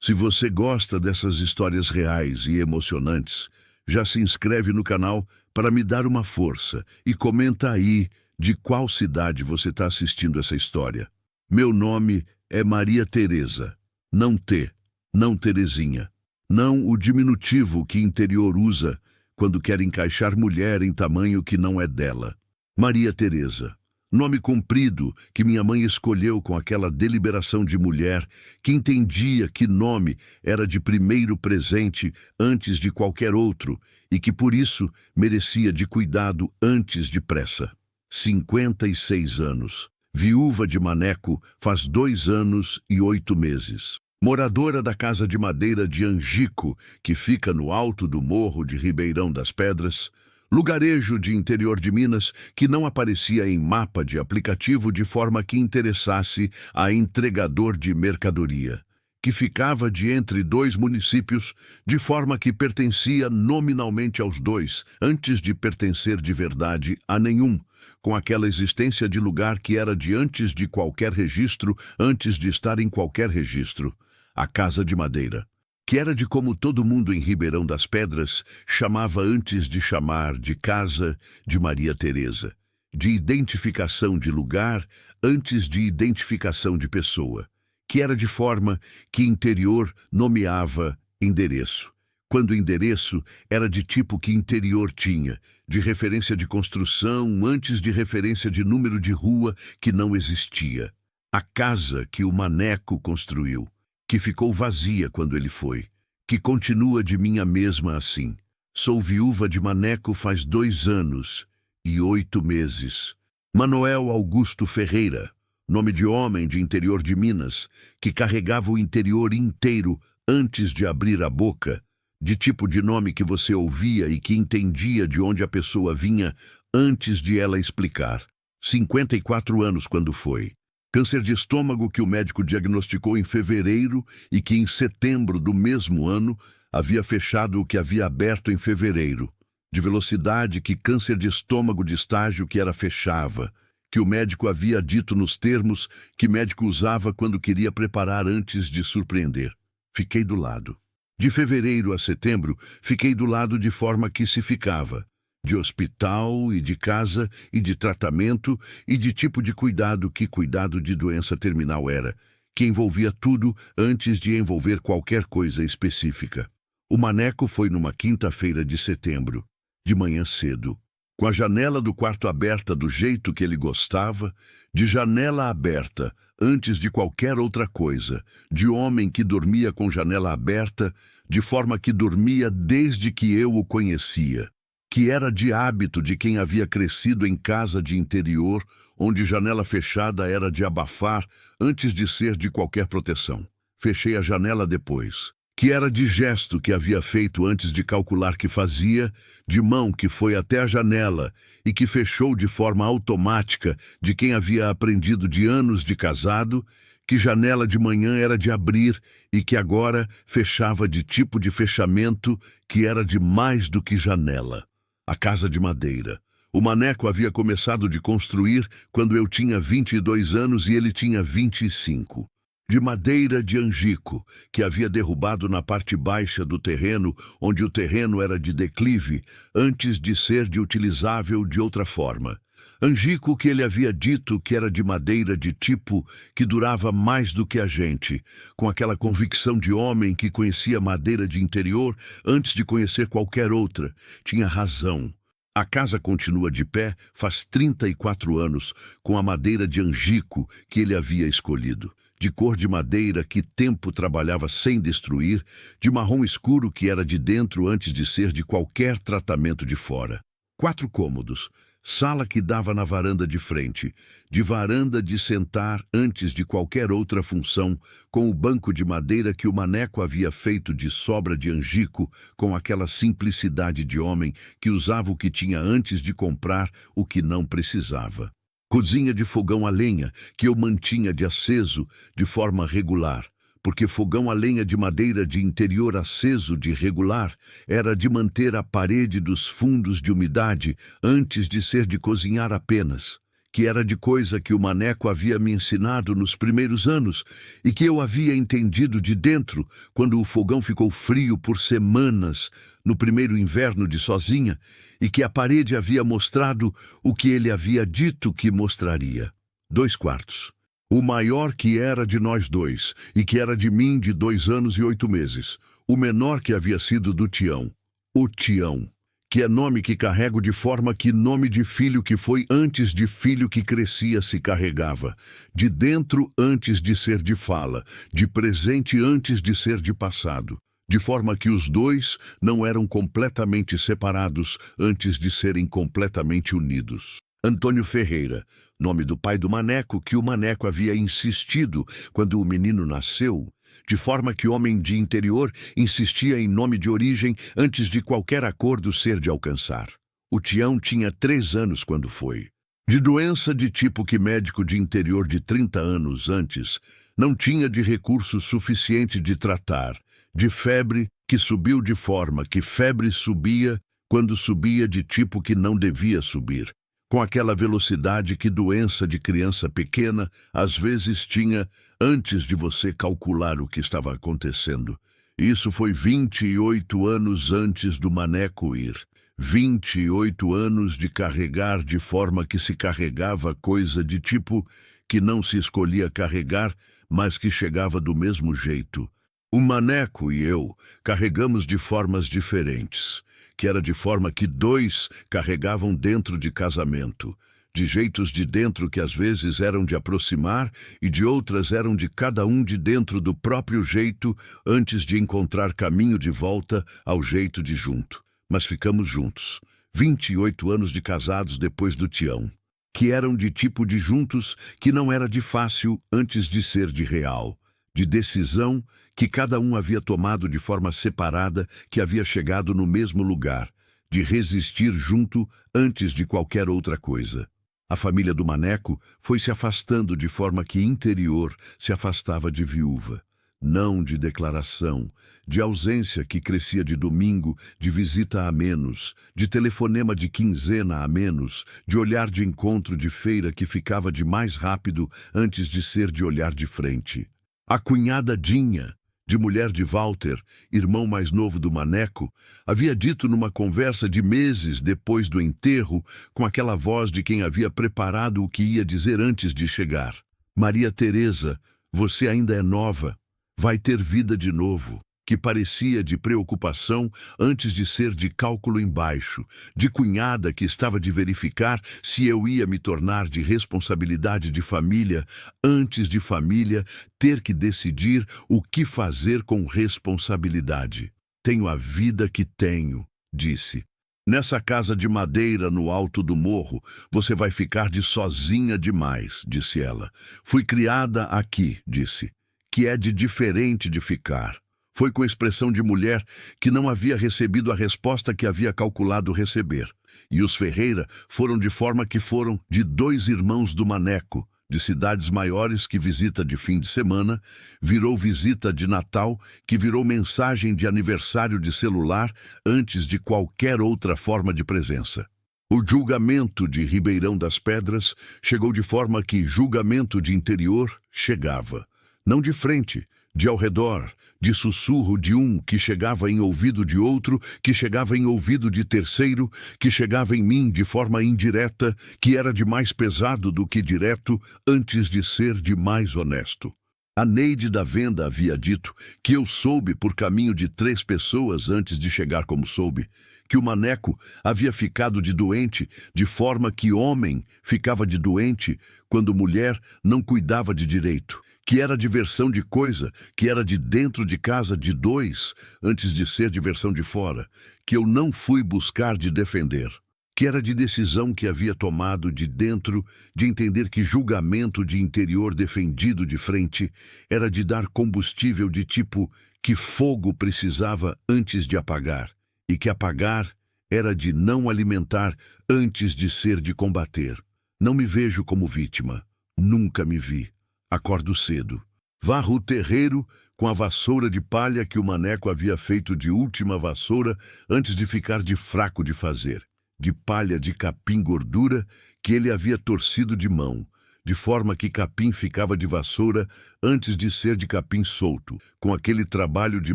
Se você gosta dessas histórias reais e emocionantes, já se inscreve no canal para me dar uma força e comenta aí de qual cidade você está assistindo essa história. Meu nome é Maria Teresa, não T, não Terezinha, não o diminutivo que interior usa quando quer encaixar mulher em tamanho que não é dela. Maria Teresa, nome comprido que minha mãe escolheu com aquela deliberação de mulher que entendia que nome era de primeiro presente antes de qualquer outro e que por isso merecia de cuidado antes de pressa. 56 anos. Viúva de Maneco faz 2 anos e 8 meses. Moradora da casa de madeira de Angico, que fica no alto do morro de Ribeirão das Pedras, lugarejo de interior de Minas que não aparecia em mapa de aplicativo de forma que interessasse a entregador de mercadoria, que ficava de entre 2 municípios, de forma que pertencia nominalmente aos 2, antes de pertencer de verdade a nenhum, com aquela existência de lugar que era de antes de qualquer registro, antes de estar em qualquer registro, a Casa de Madeira, que era de como todo mundo em Ribeirão das Pedras chamava antes de chamar de Casa de Maria Teresa, de identificação de lugar antes de identificação de pessoa, que era de forma que interior nomeava endereço, quando endereço era de tipo que interior tinha, de referência de construção antes de referência de número de rua que não existia. A casa que o Maneco construiu, que ficou vazia quando ele foi, que continua de minha mesma assim. Sou viúva de Maneco faz 2 anos e 8 meses. Manoel Augusto Ferreira, nome de homem de interior de Minas, que carregava o interior inteiro antes de abrir a boca, de tipo de nome que você ouvia e que entendia de onde a pessoa vinha antes de ela explicar. 54 anos quando foi. Câncer de estômago que o médico diagnosticou em fevereiro e que em setembro do mesmo ano havia fechado o que havia aberto em fevereiro. De velocidade que câncer de estômago de estágio que era fechava, que o médico havia dito nos termos que médico usava quando queria preparar antes de surpreender. Fiquei do lado. De fevereiro a setembro, fiquei do lado de forma que se ficava. De hospital e de casa e de tratamento e de tipo de cuidado que cuidado de doença terminal era, que envolvia tudo antes de envolver qualquer coisa específica. O Maneco foi numa quinta-feira de setembro, de manhã cedo, com a janela do quarto aberta do jeito que ele gostava, de janela aberta antes de qualquer outra coisa, de homem que dormia com janela aberta, de forma que dormia desde que eu o conhecia, que era de hábito de quem havia crescido em casa de interior, onde janela fechada era de abafar antes de ser de qualquer proteção. Fechei a janela depois, que era de gesto que havia feito antes de calcular que fazia, de mão que foi até a janela e que fechou de forma automática de quem havia aprendido de anos de casado, que janela de manhã era de abrir e que agora fechava de tipo de fechamento que era de mais do que janela. A casa de madeira. O Maneco havia começado de construir quando eu tinha 22 anos e ele tinha 25. De madeira de Angico, que havia derrubado na parte baixa do terreno, onde o terreno era de declive, antes de ser de utilizável de outra forma. Angico que ele havia dito que era de madeira de tipo que durava mais do que a gente, com aquela convicção de homem que conhecia madeira de interior antes de conhecer qualquer outra. Tinha razão. A casa continua de pé faz 34 anos, com a madeira de Angico que ele havia escolhido. De cor de madeira que tempo trabalhava sem destruir, de marrom escuro que era de dentro antes de ser de qualquer tratamento de fora. 4 cômodos. Sala que dava na varanda de frente, de varanda de sentar antes de qualquer outra função, com o banco de madeira que o Maneco havia feito de sobra de Angico, com aquela simplicidade de homem que usava o que tinha antes de comprar o que não precisava. Cozinha de fogão a lenha que eu mantinha de aceso de forma regular, porque fogão a lenha de madeira de interior aceso de regular era de manter a parede dos fundos de umidade antes de ser de cozinhar apenas, que era de coisa que o Maneco havia me ensinado nos primeiros anos e que eu havia entendido de dentro quando o fogão ficou frio por semanas no primeiro inverno de sozinha e que a parede havia mostrado o que ele havia dito que mostraria. 2 quartos. O maior que era de nós dois e que era de mim de 2 anos e 8 meses. O menor que havia sido do Tião. O Tião, que é nome que carrego de forma que nome de filho que foi antes de filho que crescia se carregava, de dentro antes de ser de fala, de presente antes de ser de passado, de forma que os dois não eram completamente separados antes de serem completamente unidos. Antônio Ferreira, nome do pai do Maneco, que o Maneco havia insistido quando o menino nasceu, de forma que o homem de interior insistia em nome de origem antes de qualquer acordo ser de alcançar. O Tião tinha 3 anos quando foi. De doença de tipo que médico de interior de 30 anos antes não tinha de recurso suficiente de tratar, de febre que subiu de forma que febre subia quando subia de tipo que não devia subir, com aquela velocidade que doença de criança pequena às vezes tinha antes de você calcular o que estava acontecendo. Isso foi 28 anos antes do Maneco ir. 28 anos de carregar de forma que se carregava coisa de tipo que não se escolhia carregar, mas que chegava do mesmo jeito. O Maneco e eu carregamos de formas diferentes, que era de forma que 2 carregavam dentro de casamento, de jeitos de dentro que às vezes eram de aproximar e de outras eram de cada um de dentro do próprio jeito antes de encontrar caminho de volta ao jeito de junto. Mas ficamos juntos, 28 anos de casados depois do Tião, que eram de tipo de juntos que não era de fácil antes de ser de real, de decisão que cada um havia tomado de forma separada, que havia chegado no mesmo lugar, de resistir junto antes de qualquer outra coisa. A família do Maneco foi se afastando de forma que interior se afastava de viúva, não de declaração, de ausência que crescia de domingo, de visita a menos, de telefonema de quinzena a menos, de olhar de encontro de feira que ficava de mais rápido antes de ser de olhar de frente. A cunhada Dinha, de mulher de Walter, irmão mais novo do Maneco, havia dito numa conversa de meses depois do enterro, com aquela voz de quem havia preparado o que ia dizer antes de chegar: Maria Teresa, você ainda é nova, vai ter vida de novo, que parecia de preocupação antes de ser de cálculo embaixo, de cunhada que estava de verificar se eu ia me tornar de responsabilidade de família, antes de família ter que decidir o que fazer com responsabilidade. Tenho a vida que tenho, disse. Nessa casa de madeira no alto do morro, você vai ficar de sozinha demais, disse ela. Fui criada aqui, disse, que é de diferente de ficar. Foi com expressão de mulher que não havia recebido a resposta que havia calculado receber. E os Ferreira foram de forma que foram de 2 irmãos do Maneco, de cidades maiores que visita de fim de semana, virou visita de Natal, que virou mensagem de aniversário de celular antes de qualquer outra forma de presença. O julgamento de Ribeirão das Pedras chegou de forma que julgamento de interior chegava. Não de frente, de ao redor, de sussurro de um que chegava em ouvido de outro, que chegava em ouvido de terceiro, que chegava em mim de forma indireta, que era de mais pesado do que direto, antes de ser de mais honesto. A Neide da venda havia dito que eu soube por caminho de 3 pessoas antes de chegar como soube, que o Maneco havia ficado de doente de forma que homem ficava de doente quando mulher não cuidava de direito, que era diversão de coisa, que era de dentro de casa de 2, antes de ser diversão de fora, que eu não fui buscar de defender, que era de decisão que havia tomado de dentro, de entender que julgamento de interior defendido de frente era de dar combustível de tipo que fogo precisava antes de apagar, e que apagar era de não alimentar antes de ser de combater. Não me vejo como vítima, nunca me vi. Acordo cedo. Varro o terreiro com a vassoura de palha que o Maneco havia feito de última vassoura antes de ficar de fraco de fazer. de palha de capim gordura que ele havia torcido de mão, de forma que capim ficava de vassoura antes de ser de capim solto, com aquele trabalho de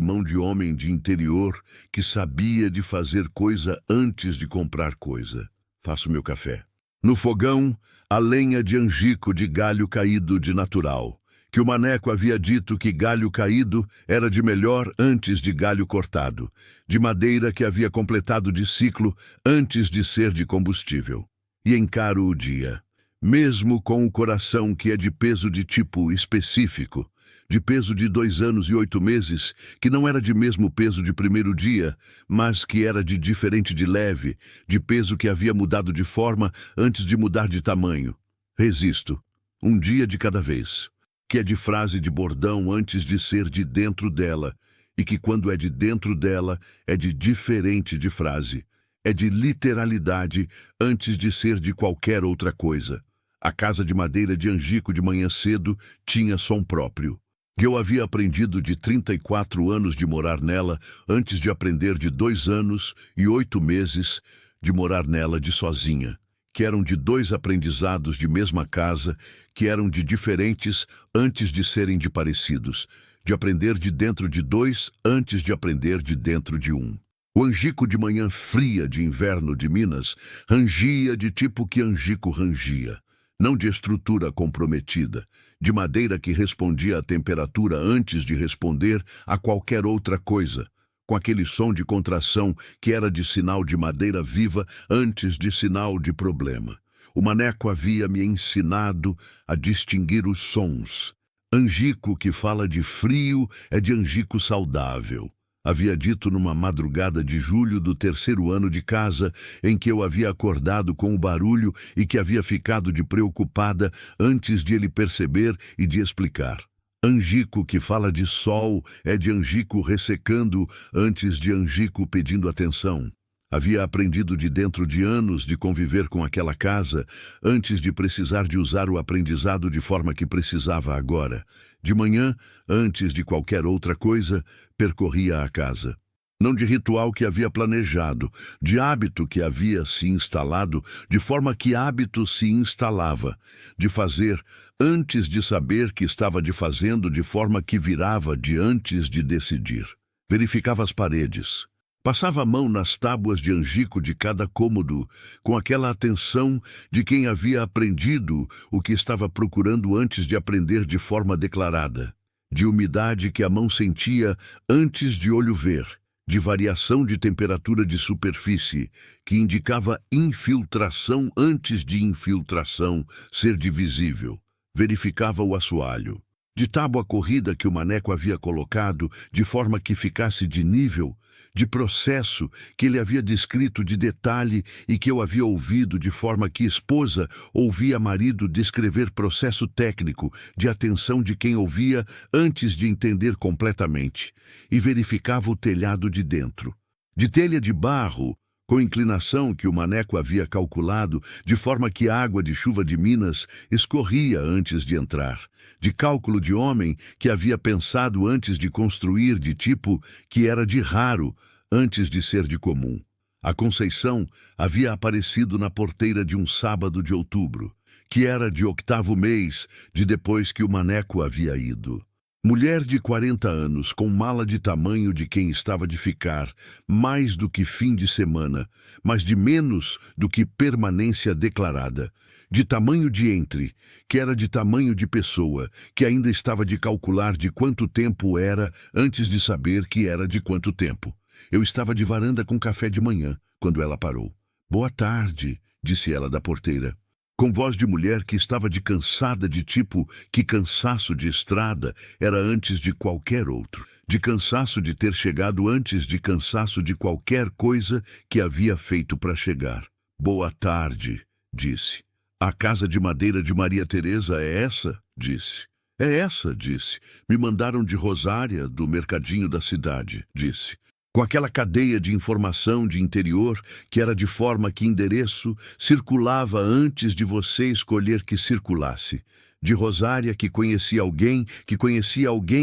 mão de homem de interior que sabia de fazer coisa antes de comprar coisa. Faço meu café. No fogão, a lenha de angico de galho caído de natural, que o maneco havia dito que galho caído era de melhor antes de galho cortado, de madeira que havia completado de ciclo antes de ser de combustível. E encaro o dia, mesmo com o coração que é de peso de tipo específico, de peso de 2 anos e 8 meses, que não era de mesmo peso de primeiro dia, mas que era de diferente de leve, de peso que havia mudado de forma antes de mudar de tamanho. Resisto, um dia de cada vez, que é de frase de bordão antes de ser de dentro dela, e que quando é de dentro dela é de diferente de frase, é de literalidade antes de ser de qualquer outra coisa. A casa de madeira de angico de manhã cedo tinha som próprio. Eu havia aprendido de 34 anos de morar nela antes de aprender de 2 anos e 8 meses de morar nela de sozinha, que eram de 2 aprendizados de mesma casa, que eram de diferentes antes de serem de parecidos, de aprender de dentro de 2 antes de aprender de dentro de 1. O angico de manhã fria de inverno de Minas rangia de tipo que angico rangia, não de estrutura comprometida, de madeira que respondia à temperatura antes de responder a qualquer outra coisa, com aquele som de contração que era de sinal de madeira viva antes de sinal de problema. O maneco havia me ensinado a distinguir os sons. Angico que fala de frio é de angico saudável. Havia dito numa madrugada de julho do 3º ano de casa, em que eu havia acordado com o barulho e que havia ficado de preocupada antes de ele perceber e de explicar. Angico que fala de sol é de angico ressecando antes de angico pedindo atenção. Havia aprendido de dentro de anos de conviver com aquela casa antes de precisar de usar o aprendizado de forma que precisava agora. De manhã, antes de qualquer outra coisa, percorria a casa. Não de ritual que havia planejado, de hábito que havia se instalado, de forma que hábito se instalava, de fazer antes de saber que estava de fazendo, de forma que virava de antes de decidir. Verificava as paredes. Passava a mão nas tábuas de angico de cada cômodo, com aquela atenção de quem havia aprendido o que estava procurando antes de aprender de forma declarada, de umidade que a mão sentia antes de olho ver, de variação de temperatura de superfície, que indicava infiltração antes de infiltração ser divisível. Verificava o assoalho. De tábua corrida que o maneco havia colocado, de forma que ficasse de nível, de processo que ele havia descrito de detalhe e que eu havia ouvido de forma que esposa ouvia marido descrever processo técnico, de atenção de quem ouvia antes de entender completamente, e verificava o telhado de dentro. De telha de barro, com inclinação que o maneco havia calculado, de forma que a água de chuva de Minas escorria antes de entrar, de cálculo de homem que havia pensado antes de construir, de tipo que era de raro, antes de ser de comum. A Conceição havia aparecido na porteira de um sábado de outubro, que era de 8º mês de depois que o maneco havia ido. Mulher de 40 anos, com mala de tamanho de quem estava de ficar, mais do que fim de semana, mas de menos do que permanência declarada, de tamanho de entre, que era de tamanho de pessoa, que ainda estava de calcular de quanto tempo era antes de saber que era de quanto tempo. Eu estava de varanda com café de manhã, quando ela parou. "Boa tarde", disse ela da porteira, com voz de mulher que estava de cansada de tipo que cansaço de estrada era antes de qualquer outro, de cansaço de ter chegado antes de cansaço de qualquer coisa que havia feito para chegar. "Boa tarde", disse. "A casa de madeira de Maria Teresa é essa?", disse. "É essa", disse. "Me mandaram de Rosária, do mercadinho da cidade", disse. Com aquela cadeia de informação de interior que era de forma que endereço circulava antes de você escolher que circulasse. De Rosária que conhecia alguém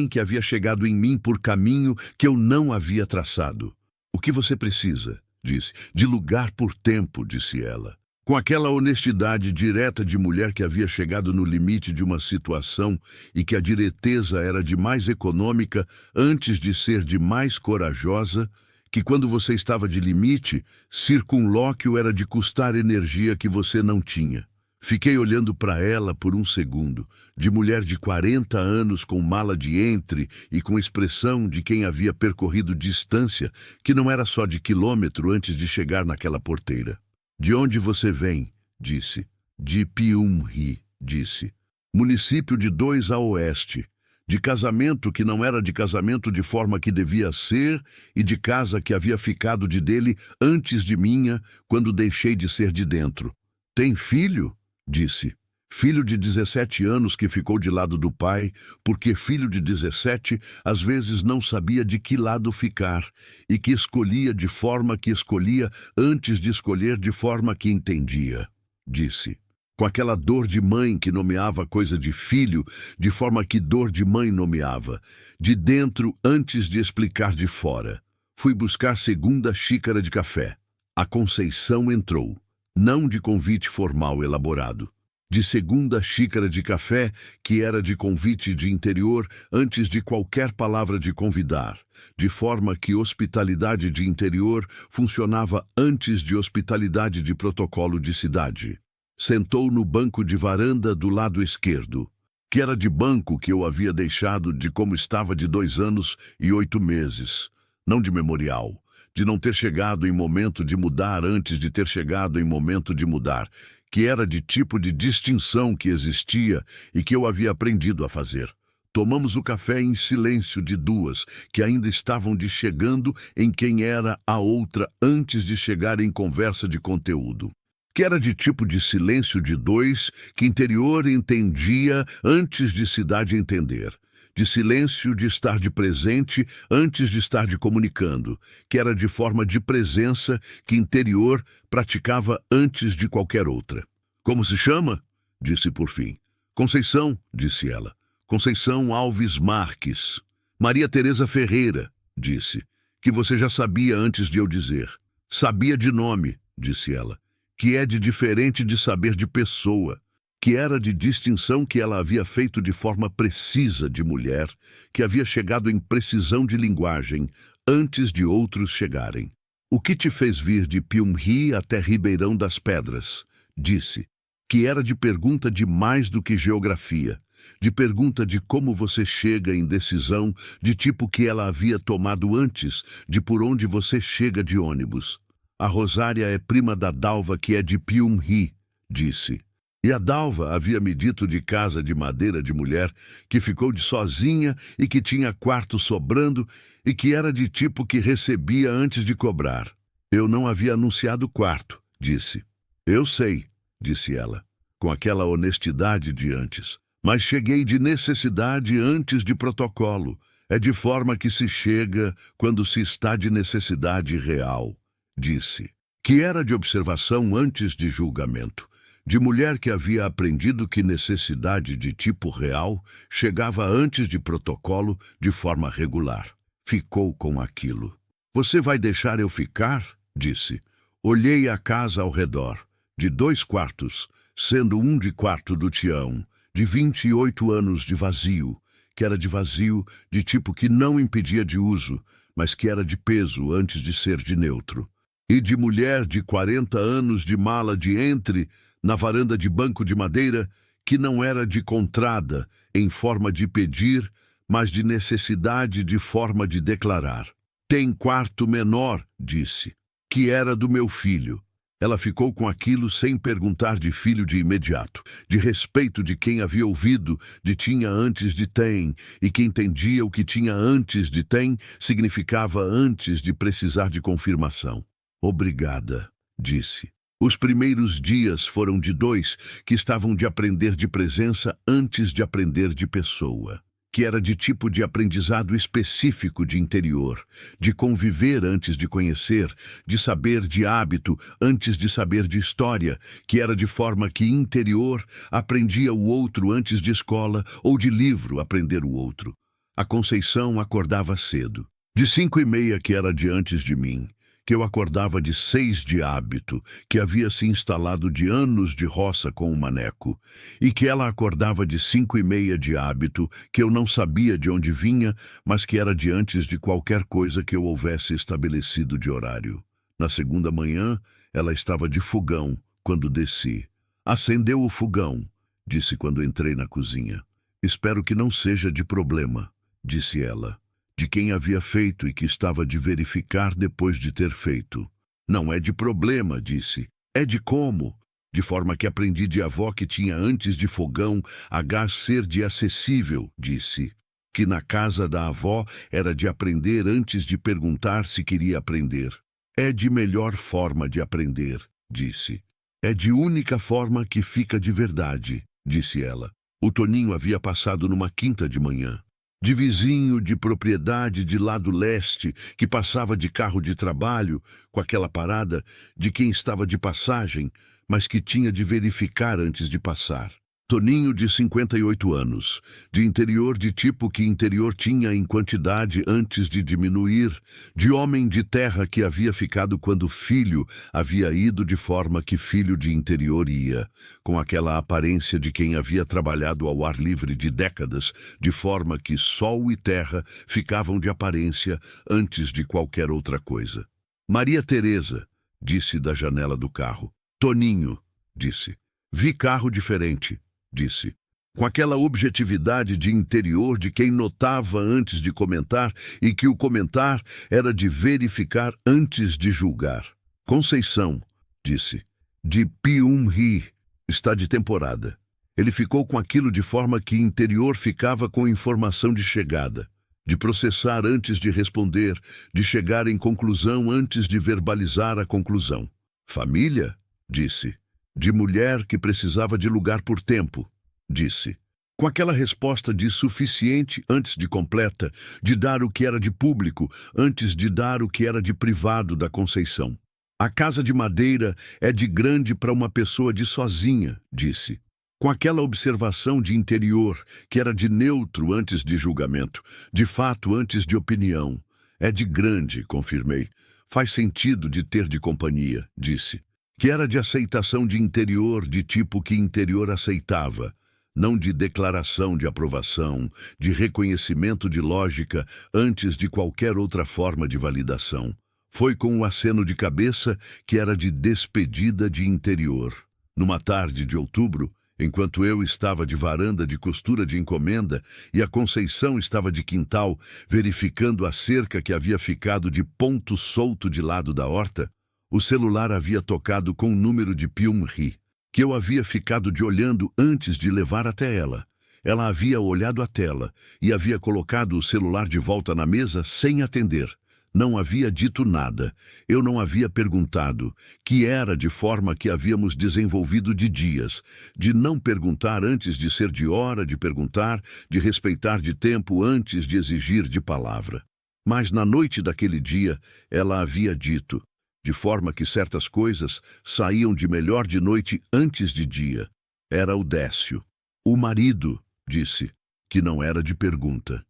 que havia chegado em mim por caminho que eu não havia traçado. "O que você precisa?", disse. De lugar por tempo, disse ela. Com aquela honestidade direta de mulher que havia chegado no limite de uma situação e que a direteza era de mais econômica antes de ser de mais corajosa, que quando você estava de limite, circunlóquio era de custar energia que você não tinha. Fiquei olhando para ela por um segundo, de mulher de 40 anos com mala de entre e com expressão de quem havia percorrido distância que não era só de quilômetro antes de chegar naquela porteira. De onde você vem? Disse. De Pyongyang, disse. Município de 2 a oeste. De casamento que não era de casamento de forma que devia ser e de casa que havia ficado de dele antes de minha, quando deixei de ser de dentro. Tem filho? Disse. Filho de 17 anos que ficou de lado do pai, porque filho de 17 às vezes não sabia de que lado ficar, e que escolhia de forma que escolhia antes de escolher de forma que entendia. Disse. Com aquela dor de mãe que nomeava coisa de filho, de forma que dor de mãe nomeava, de dentro antes de explicar de fora. Fui buscar segunda xícara de café. A Conceição entrou, não de convite formal elaborado. De segunda xícara de café, que era de convite de interior antes de qualquer palavra de convidar, de forma que hospitalidade de interior funcionava antes de hospitalidade de protocolo de cidade. Sentou no banco de varanda do lado esquerdo, que era de banco que eu havia deixado de como estava de 2 anos e 8 meses, não de memorial, de não ter chegado em momento de mudar antes de ter chegado em momento de mudar, que era de tipo de distinção que existia e que eu havia aprendido a fazer. Tomamos o café em silêncio de duas, que ainda estavam de chegando em quem era a outra antes de chegar em conversa de conteúdo. Que era de tipo de silêncio de dois, que interior entendia antes de cidade entender. De silêncio de estar de presente antes de estar de comunicando, que era de forma de presença que interior praticava antes de qualquer outra. Como se chama? Disse por fim. Conceição, disse ela. Conceição Alves Marques. Maria Teresa Ferreira, disse. Que você já sabia antes de eu dizer. Sabia de nome, disse ela. Que é de diferente de saber de pessoa. Que era de distinção que ela havia feito de forma precisa de mulher, que havia chegado em precisão de linguagem, antes de outros chegarem. O que te fez vir de Pyongyang até Ribeirão das Pedras? Disse. Que era de pergunta de mais do que geografia, de pergunta de como você chega em decisão, de tipo que ela havia tomado antes, de por onde você chega de ônibus. A Rosária é prima da Dalva, que é de Pyongyang, disse. E a Dalva havia me dito de casa de madeira de mulher, que ficou de sozinha e que tinha quarto sobrando e que era de tipo que recebia antes de cobrar. Eu não havia anunciado quarto, disse. Eu sei, disse ela, com aquela honestidade de antes. Mas cheguei de necessidade antes de protocolo. É de forma que se chega quando se está de necessidade real, disse. Que era de observação antes de julgamento. De mulher que havia aprendido que necessidade de tipo real chegava antes de protocolo de forma regular. Ficou com aquilo. Você vai deixar eu ficar? Disse. Olhei a casa ao redor, de 2 quartos, sendo um de quarto do Tião, de 28 anos de vazio, que era de vazio de tipo que não impedia de uso, mas que era de peso antes de ser de neutro. E de mulher de 40 anos de mala de entre, na varanda de banco de madeira, que não era de contrada, em forma de pedir, mas de necessidade de forma de declarar. Tem quarto menor, disse, que era do meu filho. Ela ficou com aquilo sem perguntar de filho de imediato, de respeito de quem havia ouvido, de tinha antes de tem, e que entendia o que tinha antes de tem significava antes de precisar de confirmação. Obrigada, disse. Os primeiros dias foram de 2 que estavam de aprender de presença antes de aprender de pessoa, que era de tipo de aprendizado específico de interior, de conviver antes de conhecer, de saber de hábito antes de saber de história, que era de forma que interior aprendia o outro antes de escola ou de livro aprender o outro. A Conceição acordava cedo, de 5:30 que era de antes de mim, que eu acordava de 6 de hábito, que havia se instalado de anos de roça com o maneco, e que ela acordava de 5:30 de hábito, que eu não sabia de onde vinha, mas que era de antes de qualquer coisa que eu houvesse estabelecido de horário. Na segunda manhã, ela estava de fogão quando desci. Acendeu o fogão, disse quando entrei na cozinha. Espero que não seja de problema, disse ela. De quem havia feito e que estava de verificar depois de ter feito. Não é de problema, disse. É de como. De forma que aprendi de avó que tinha antes de fogão a gás ser de acessível, disse. Que na casa da avó era de aprender antes de perguntar se queria aprender. É de melhor forma de aprender, disse. É de única forma que fica de verdade, disse ela. O Toninho havia passado numa quinta de manhã. De vizinho de propriedade de lado leste, que passava de carro de trabalho, com aquela parada de quem estava de passagem, mas que tinha de verificar antes de passar. Toninho, de 58 anos, de interior de tipo que interior tinha em quantidade antes de diminuir, de homem de terra que havia ficado quando filho havia ido de forma que filho de interior ia, com aquela aparência de quem havia trabalhado ao ar livre de décadas, de forma que sol e terra ficavam de aparência antes de qualquer outra coisa. Maria Teresa, disse da janela do carro. Toninho, disse. Vi carro diferente. Disse, com aquela objetividade de interior de quem notava antes de comentar e que o comentar era de verificar antes de julgar. Conceição, disse, de Piumhi, está de temporada. Ele ficou com aquilo de forma que interior ficava com informação de chegada, de processar antes de responder, de chegar em conclusão antes de verbalizar a conclusão. Família, disse. De mulher que precisava de lugar por tempo, disse. Com aquela resposta de suficiente antes de completa, de dar o que era de público antes de dar o que era de privado da Conceição. A casa de madeira é de grande para uma pessoa de sozinha, disse. Com aquela observação de interior, que era de neutro antes de julgamento, de fato antes de opinião. É de grande, confirmei. Faz sentido de ter de companhia, disse. Que era de aceitação de interior, de tipo que interior aceitava, não de declaração de aprovação, de reconhecimento de lógica antes de qualquer outra forma de validação. Foi com o aceno de cabeça que era de despedida de interior. Numa tarde de outubro, enquanto eu estava de varanda de costura de encomenda e a Conceição estava de quintal, verificando a cerca que havia ficado de ponto solto de lado da horta, o celular havia tocado com o número de Piumhi, que eu havia ficado de olhando antes de levar até ela. Ela havia olhado a tela e havia colocado o celular de volta na mesa sem atender. Não havia dito nada. Eu não havia perguntado, que era de forma que havíamos desenvolvido de dias, de não perguntar antes de ser de hora de perguntar, de respeitar de tempo antes de exigir de palavra. Mas na noite daquele dia, ela havia dito, de forma que certas coisas saíam de melhor de noite antes de dia. Era o Décio. O marido, disse, que não era de pergunta.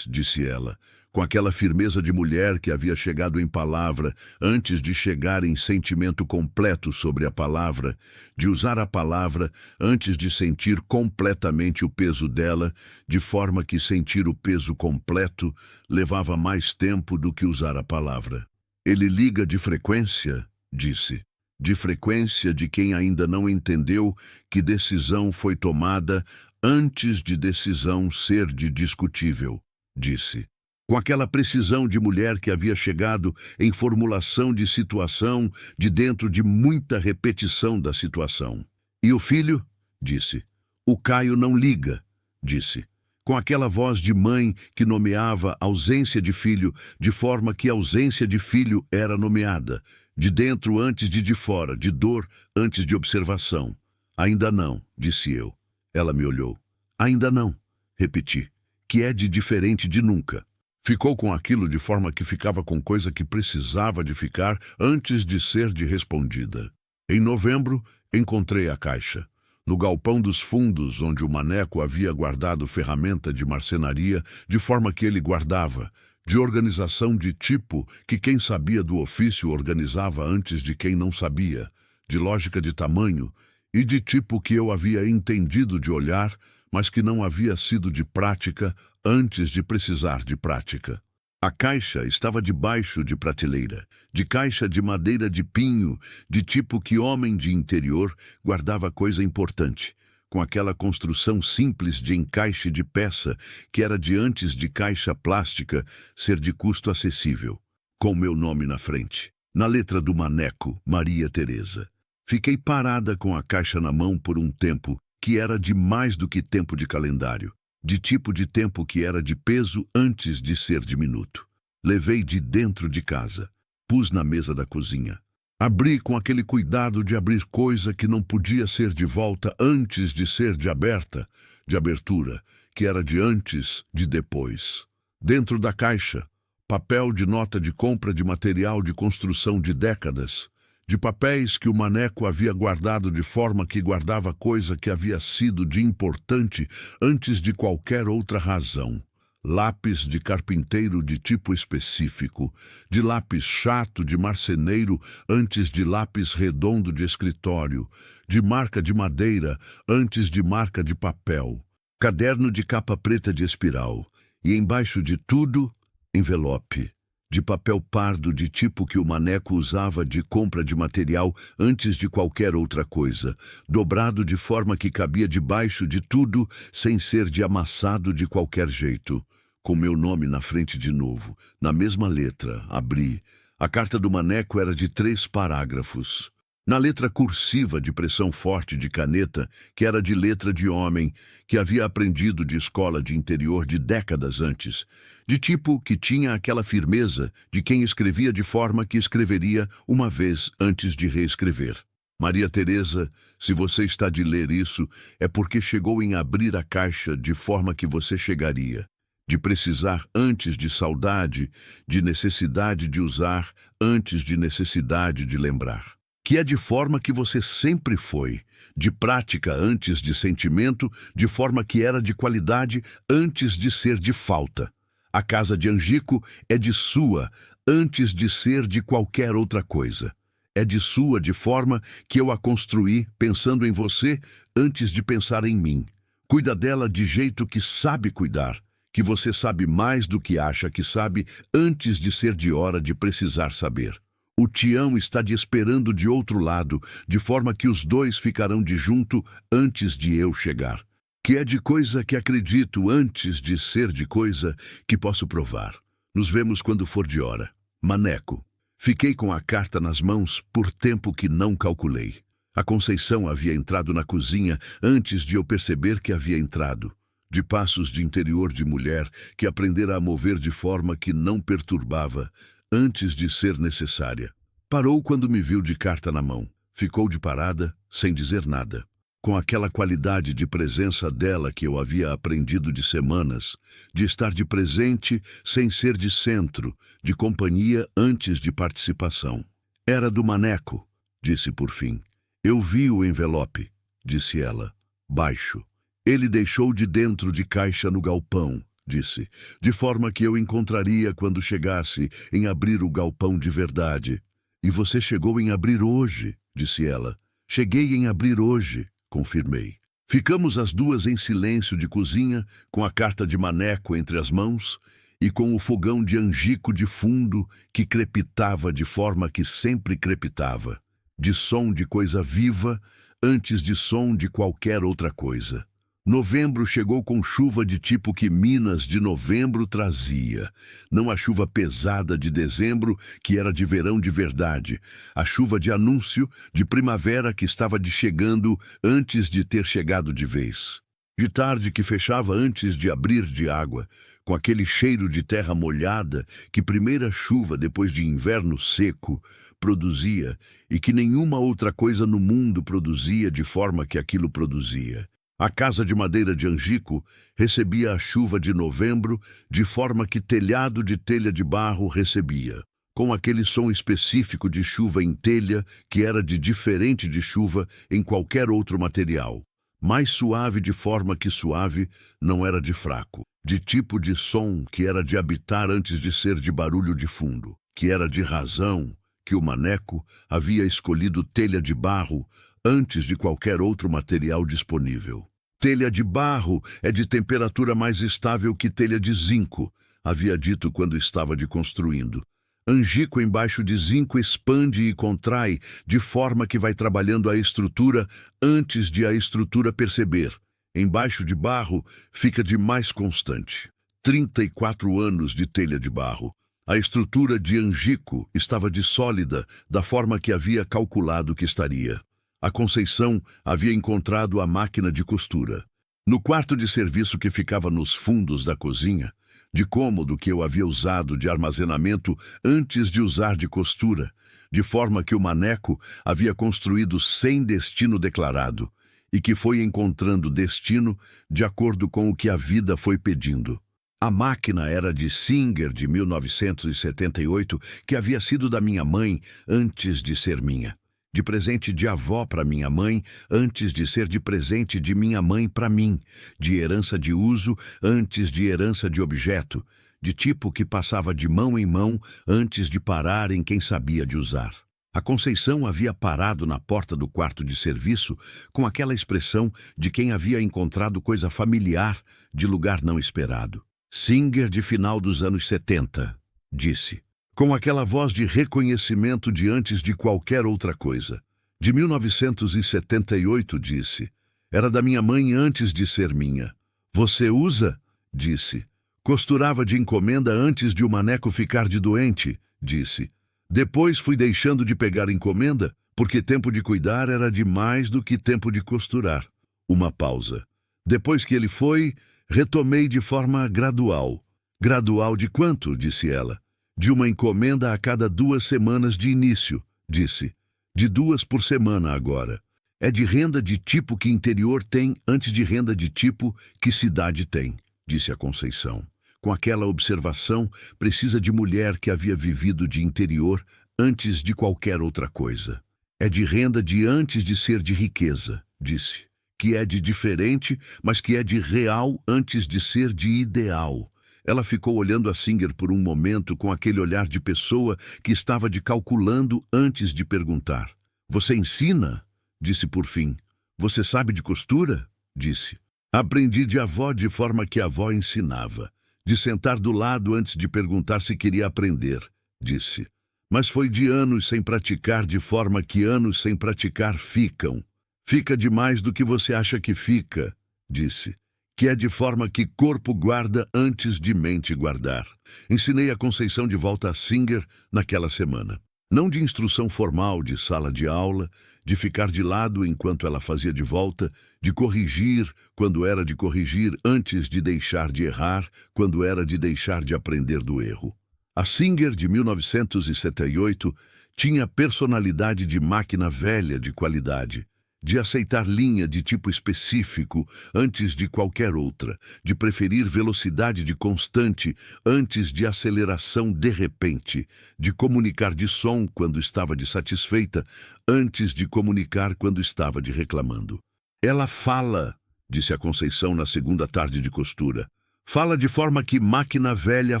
Disse ela, com aquela firmeza de mulher que havia chegado em palavra antes de chegar em sentimento completo sobre a palavra, de usar a palavra antes de sentir completamente o peso dela, de forma que sentir o peso completo levava mais tempo do que usar a palavra. Ele liga de frequência, disse, de frequência de quem ainda não entendeu que decisão foi tomada antes de decisão ser de discutível, disse. Com aquela precisão de mulher que havia chegado em formulação de situação de dentro de muita repetição da situação. E o filho? Disse. O Caio não liga, disse. Com aquela voz de mãe que nomeava ausência de filho, de forma que a ausência de filho era nomeada, de dentro antes de fora, de dor antes de observação. Ainda não, disse eu. Ela me olhou. Ainda não, repeti, que é de diferente de nunca. Ficou com aquilo de forma que ficava com coisa que precisava de ficar antes de ser de respondida. Em novembro, encontrei a caixa. No galpão dos fundos, onde o maneco havia guardado ferramenta de marcenaria, de forma que ele guardava, de organização de tipo que quem sabia do ofício organizava antes de quem não sabia, de lógica de tamanho e de tipo que eu havia entendido de olhar, mas que não havia sido de prática antes de precisar de prática. A caixa estava debaixo de prateleira, de caixa de madeira de pinho, de tipo que homem de interior guardava coisa importante, com aquela construção simples de encaixe de peça que era de antes de caixa plástica ser de custo acessível, com meu nome na frente, na letra do maneco, Maria Teresa. Fiquei parada com a caixa na mão por um tempo que era de mais do que tempo de calendário, de tipo de tempo que era de peso antes de ser de minuto. Levei de dentro de casa, pus na mesa da cozinha. Abri com aquele cuidado de abrir coisa que não podia ser de volta antes de ser de abertura, que era de antes de depois. Dentro da caixa, papel de nota de compra de material de construção de décadas, de papéis que o maneco havia guardado de forma que guardava coisa que havia sido de importante antes de qualquer outra razão. Lápis de carpinteiro de tipo específico, de lápis chato de marceneiro antes de lápis redondo de escritório, de marca de madeira antes de marca de papel, caderno de capa preta de espiral, e embaixo de tudo, envelope, de papel pardo de tipo que o maneco usava de compra de material antes de qualquer outra coisa, dobrado de forma que cabia debaixo de tudo sem ser de amassado de qualquer jeito. Com meu nome na frente de novo, na mesma letra, abri. A carta do maneco era de 3 parágrafos. Na letra cursiva de pressão forte de caneta, que era de letra de homem, que havia aprendido de escola de interior de décadas antes, de tipo que tinha aquela firmeza de quem escrevia de forma que escreveria uma vez antes de reescrever. Maria Teresa, se você está de ler isso, é porque chegou em abrir a caixa de forma que você chegaria, de precisar antes de saudade, de necessidade de usar antes de necessidade de lembrar. Que é de forma que você sempre foi, de prática antes de sentimento, de forma que era de qualidade antes de ser de falta. A casa de Angico é de sua antes de ser de qualquer outra coisa. É de sua de forma que eu a construí pensando em você antes de pensar em mim. Cuida dela de jeito que sabe cuidar, que você sabe mais do que acha que sabe antes de ser de hora de precisar saber. O Tião está te esperando de outro lado, de forma que os dois ficarão de junto antes de eu chegar. Que é de coisa que acredito antes de ser de coisa que posso provar. Nos vemos quando for de hora. Maneco. Fiquei com a carta nas mãos por tempo que não calculei. A Conceição havia entrado na cozinha antes de eu perceber que havia entrado. De passos de interior de mulher que aprendera a mover de forma que não perturbava, antes de ser necessária. Parou quando me viu de carta na mão. Ficou de parada, sem dizer nada. Com aquela qualidade de presença dela que eu havia aprendido de semanas, de estar de presente sem ser de centro, de companhia antes de participação. Era do maneco, disse por fim. Eu vi o envelope, disse ela, baixo. Ele deixou de dentro de caixa no galpão, disse, de forma que eu encontraria quando chegasse em abrir o galpão de verdade. E você chegou em abrir hoje, disse ela. Cheguei em abrir hoje, confirmei. Ficamos as duas em silêncio de cozinha, com a carta de maneco entre as mãos e com o fogão de Angico de fundo que crepitava de forma que sempre crepitava, de som de coisa viva antes de som de qualquer outra coisa. Novembro chegou com chuva de tipo que Minas de novembro trazia. Não a chuva pesada de dezembro, que era de verão de verdade. A chuva de anúncio de primavera que estava de chegando antes de ter chegado de vez. De tarde que fechava antes de abrir de água, com aquele cheiro de terra molhada que primeira chuva depois de inverno seco produzia e que nenhuma outra coisa no mundo produzia de forma que aquilo produzia. A casa de madeira de Angico recebia a chuva de novembro de forma que telhado de telha de barro recebia, com aquele som específico de chuva em telha que era de diferente de chuva em qualquer outro material. Mais suave de forma que suave não era de fraco, de tipo de som que era de habitar antes de ser de barulho de fundo, que era de razão, que o maneco havia escolhido telha de barro antes de qualquer outro material disponível. Telha de barro é de temperatura mais estável que telha de zinco, havia dito quando estava construindo. Angico embaixo de zinco expande e contrai de forma que vai trabalhando a estrutura antes de a estrutura perceber. Embaixo de barro fica de mais constante. 34 anos de telha de barro. A estrutura de Angico estava de sólida, da forma que havia calculado que estaria. A Conceição havia encontrado a máquina de costura. No quarto de serviço que ficava nos fundos da cozinha, de cômodo que eu havia usado de armazenamento antes de usar de costura, de forma que o maneco havia construído sem destino declarado, e que foi encontrando destino de acordo com o que a vida foi pedindo. A máquina era de Singer de 1978, que havia sido da minha mãe antes de ser minha. De presente de avó para minha mãe, antes de ser de presente de minha mãe para mim, de herança de uso antes de herança de objeto, de tipo que passava de mão em mão antes de parar em quem sabia de usar. A Conceição havia parado na porta do quarto de serviço com aquela expressão de quem havia encontrado coisa familiar de lugar não esperado. Singer de final dos anos 70, disse, com aquela voz de reconhecimento de antes de qualquer outra coisa. De 1978, disse. Era da minha mãe antes de ser minha. Você usa? Disse. Costurava de encomenda antes de o maneco ficar de doente, disse. Depois fui deixando de pegar encomenda, porque tempo de cuidar era de mais do que tempo de costurar. Uma pausa. Depois que ele foi, retomei de forma gradual. Gradual de quanto? Disse ela. De uma encomenda a cada 2 semanas de início, disse. De 2 por semana agora. É de renda de tipo que interior tem antes de renda de tipo que cidade tem, disse a Conceição. Com aquela observação, precisa de mulher que havia vivido de interior antes de qualquer outra coisa. É de renda de antes de ser de riqueza, disse. Que é de diferente, mas que é de real antes de ser de ideal. Ela ficou olhando a Singer por um momento com aquele olhar de pessoa que estava de calculando antes de perguntar. Você ensina? Disse por fim. Você sabe de costura? Disse. Aprendi de avó de forma que a avó ensinava. De sentar do lado antes de perguntar se queria aprender, disse. Mas foi de anos sem praticar de forma que anos sem praticar ficam. Fica de mais do que você acha que fica, disse. Que é de forma que corpo guarda antes de mente guardar. Ensinei a Conceição de volta a Singer naquela semana. Não de instrução formal de sala de aula, de ficar de lado enquanto ela fazia de volta, de corrigir quando era de corrigir antes de deixar de errar, quando era de deixar de aprender do erro. A Singer de 1978 tinha personalidade de máquina velha de qualidade, de aceitar linha de tipo específico antes de qualquer outra, de preferir velocidade de constante antes de aceleração de repente, de comunicar de som quando estava de satisfeita antes de comunicar quando estava de reclamando. Ela fala, disse a Conceição na segunda tarde de costura. Fala de forma que máquina velha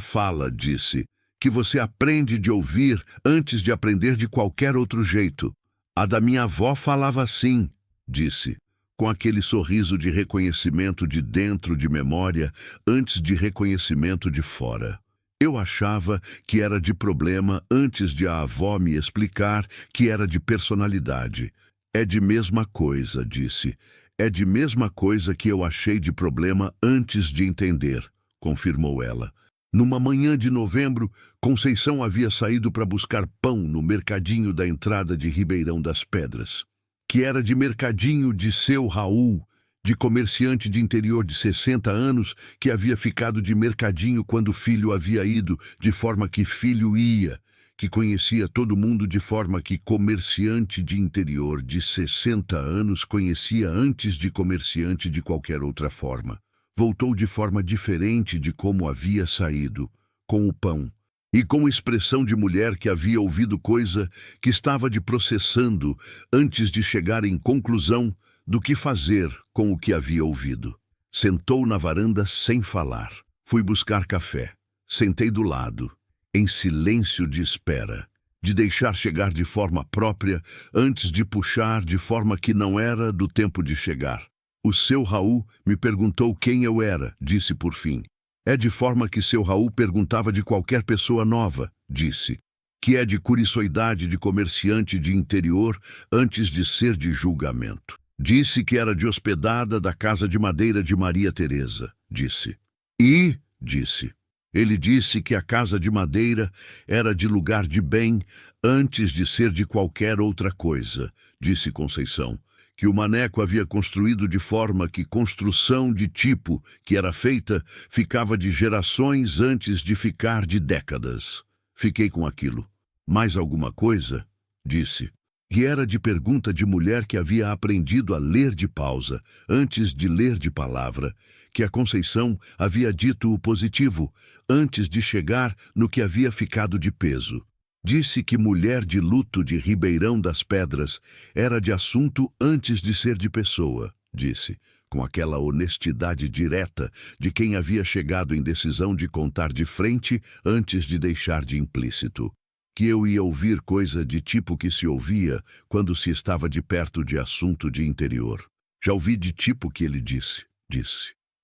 fala, disse, que você aprende de ouvir antes de aprender de qualquer outro jeito. A da minha avó falava assim, disse, com aquele sorriso de reconhecimento de dentro de memória antes de reconhecimento de fora. Eu achava que era de problema antes de a avó me explicar que era de personalidade. É de mesma coisa, disse. É de mesma coisa que eu achei de problema antes de entender, confirmou ela. Numa manhã de novembro, Conceição havia saído para buscar pão no mercadinho da entrada de Ribeirão das Pedras, que era de mercadinho de seu Raul, de comerciante de interior de 60 anos que havia ficado de mercadinho quando o filho havia ido, de forma que filho ia, que conhecia todo mundo de forma que comerciante de interior de 60 anos conhecia antes de comerciante de qualquer outra forma. Voltou de forma diferente de como havia saído, com o pão, e com expressão de mulher que havia ouvido coisa que estava de processando antes de chegar em conclusão do que fazer com o que havia ouvido. Sentou na varanda sem falar. Fui buscar café. Sentei do lado, em silêncio de espera, de deixar chegar de forma própria antes de puxar de forma que não era do tempo de chegar. O seu Raul me perguntou quem eu era, disse por fim. É de forma que seu Raul perguntava de qualquer pessoa nova, disse. Que é de curiçoidade de comerciante de interior antes de ser de julgamento. Disse que era de hospedada da casa de madeira de Maria Teresa, disse. Disse. Ele disse que a casa de madeira era de lugar de bem antes de ser de qualquer outra coisa, disse Conceição. Que o maneco havia construído de forma que construção de tipo que era feita ficava de gerações antes de ficar de décadas. Fiquei com aquilo. Mais alguma coisa? Disse. Que era de pergunta de mulher que havia aprendido a ler de pausa, antes de ler de palavra, que a Conceição havia dito o positivo, antes de chegar no que havia ficado de peso. Disse que mulher de luto de Ribeirão das Pedras era de assunto antes de ser de pessoa, disse, com aquela honestidade direta de quem havia chegado em decisão de contar de frente antes de deixar de implícito. Que eu ia ouvir coisa de tipo que se ouvia quando se estava de perto de assunto de interior. Já ouvi de tipo que ele disse.